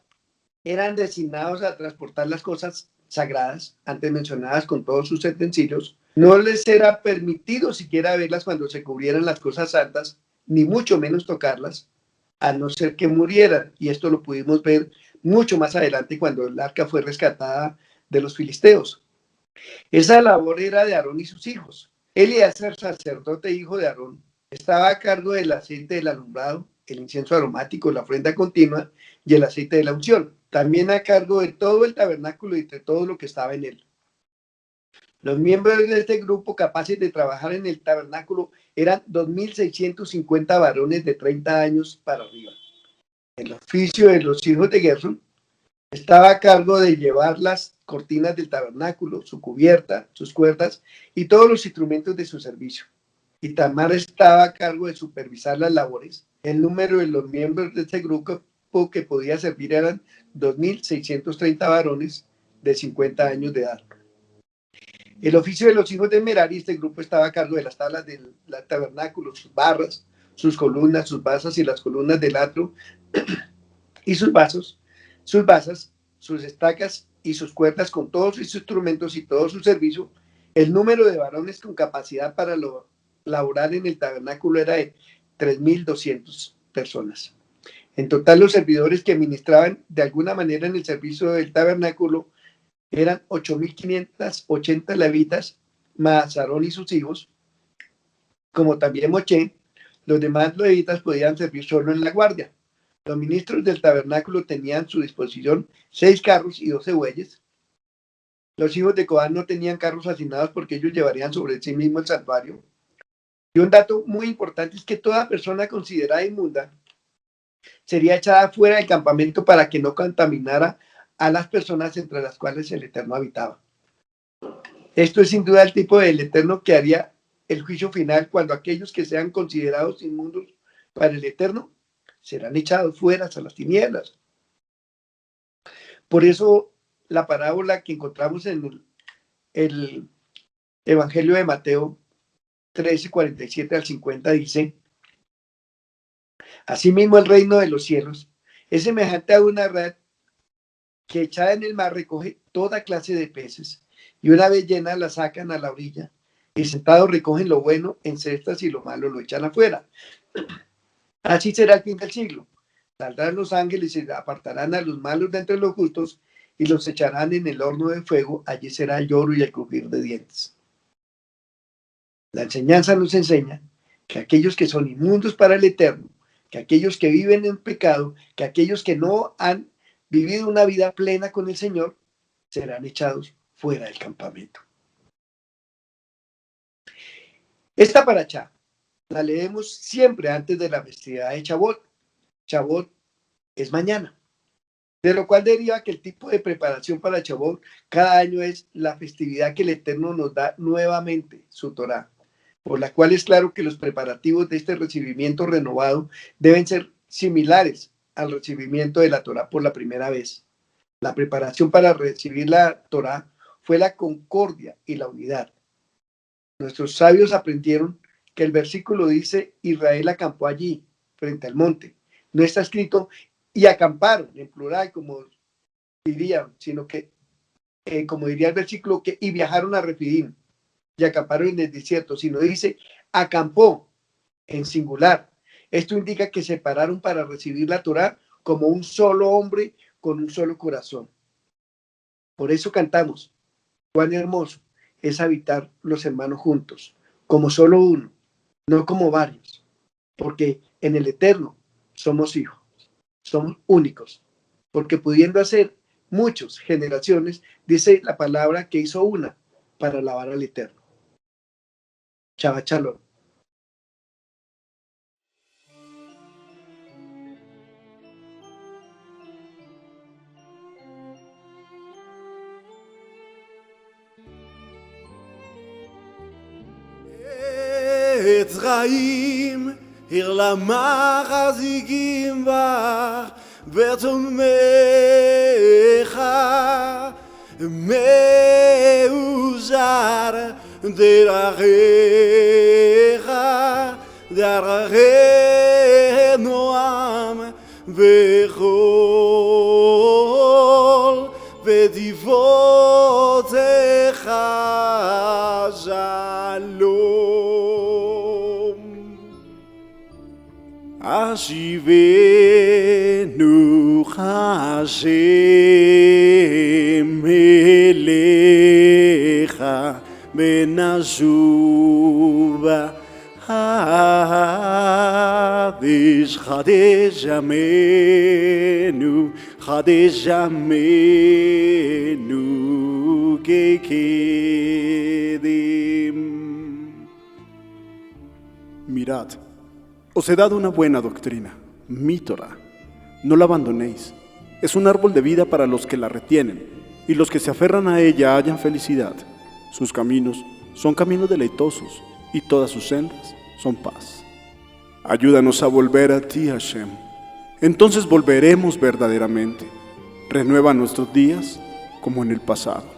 eran designados a transportar las cosas sagradas, antes mencionadas, con todos sus utensilios. No les era permitido siquiera verlas cuando se cubrieran las cosas santas, ni mucho menos tocarlas, a no ser que murieran. Y esto lo pudimos ver mucho más adelante cuando el arca fue rescatada de los filisteos. Esa labor era de Aarón y sus hijos. Eliezer, sacerdote hijo de Aarón, estaba a cargo del aceite del alumbrado, el incienso aromático, la ofrenda continua y el aceite de la unción. También a cargo de todo el tabernáculo y de todo lo que estaba en él. Los miembros de este grupo capaces de trabajar en el tabernáculo eran 2.650 varones de 30 años para arriba. El oficio de los hijos de Gerson estaba a cargo de llevar las cortinas del tabernáculo, su cubierta, sus cuerdas y todos los instrumentos de su servicio. Y Tamar estaba a cargo de supervisar las labores. El número de los miembros de este grupo que podía servir eran 2.630 varones de 50 años de edad. El oficio de los hijos de Merari, este grupo estaba a cargo de las tablas del tabernáculo, sus barras, sus columnas, sus basas y las columnas del atrio y sus vasos, sus basas, sus estacas y sus cuerdas con todos sus instrumentos y todo su servicio. El número de varones con capacidad para laborar en el tabernáculo era de 3.200 personas. En total, los servidores que ministraban de alguna manera en el servicio del tabernáculo eran 8.580 levitas, más Aarón y sus hijos, como también Moshe. Los demás levitas podían servir solo en la guardia. Los ministros del tabernáculo tenían a su disposición 6 carros y 12 bueyes. Los hijos de Coat no tenían carros asignados porque ellos llevarían sobre sí mismos el santuario. Y un dato muy importante es que toda persona considerada inmunda sería echada fuera del campamento para que no contaminara a las personas entre las cuales el Eterno habitaba. Esto es sin duda el tipo del Eterno que haría el juicio final cuando aquellos que sean considerados inmundos para el Eterno serán echados fuera a las tinieblas. Por eso la parábola que encontramos en el Evangelio de Mateo 13, 47 al 50 dice: asimismo el reino de los cielos es semejante a una red que echada en el mar recoge toda clase de peces, y una vez llena la sacan a la orilla, y sentados recogen lo bueno en cestas y lo malo lo echan afuera. Así será el fin del siglo. Saldrán los ángeles y apartarán a los malos de entre los justos y los echarán en el horno de fuego. Allí será el lloro y el crujir de dientes. La enseñanza nos enseña que aquellos que son inmundos para el eterno, que aquellos que viven en pecado, que aquellos que no han vivido una vida plena con el Señor, serán echados fuera del campamento. Esta paracha la leemos siempre antes de la festividad de Shavuot. Shavuot es mañana, de lo cual deriva que el tipo de preparación para Shavuot cada año es la festividad que el Eterno nos da nuevamente, su Torá, por la cual es claro que los preparativos de este recibimiento renovado deben ser similares al recibimiento de la Torá por la primera vez. La preparación para recibir la Torá fue la concordia y la unidad. Nuestros sabios aprendieron que el versículo dice: Israel acampó allí, frente al monte. No está escrito y acamparon en plural, como dirían, sino que, como diría el versículo, que y viajaron a Refidim y acamparon en el desierto, sino dice acampó en singular. Esto indica que se pararon para recibir la Torá como un solo hombre con un solo corazón. Por eso cantamos: cuán hermoso es habitar los hermanos juntos, como solo uno, no como varios, porque en el Eterno somos hijos, somos únicos, porque pudiendo hacer muchas generaciones, dice la palabra que hizo una para alabar al Eterno. Shabbat Shalom. Etzraim, irlama chazigim bach, v'tomecha, meuzar, derachecha, derache noam, v'chol, v'divotecha shalom. Ashivenu Hashem elecha benashuva Chadesh Yamenu kekedim. Mirad, os he dado una buena doctrina, mi Torá. No la abandonéis. Es un árbol de vida para los que la retienen, y los que se aferran a ella hallan felicidad. Sus caminos son caminos deleitosos, y todas sus sendas son paz. Ayúdanos a volver a ti, Hashem. Entonces volveremos verdaderamente. Renueva nuestros días como en el pasado.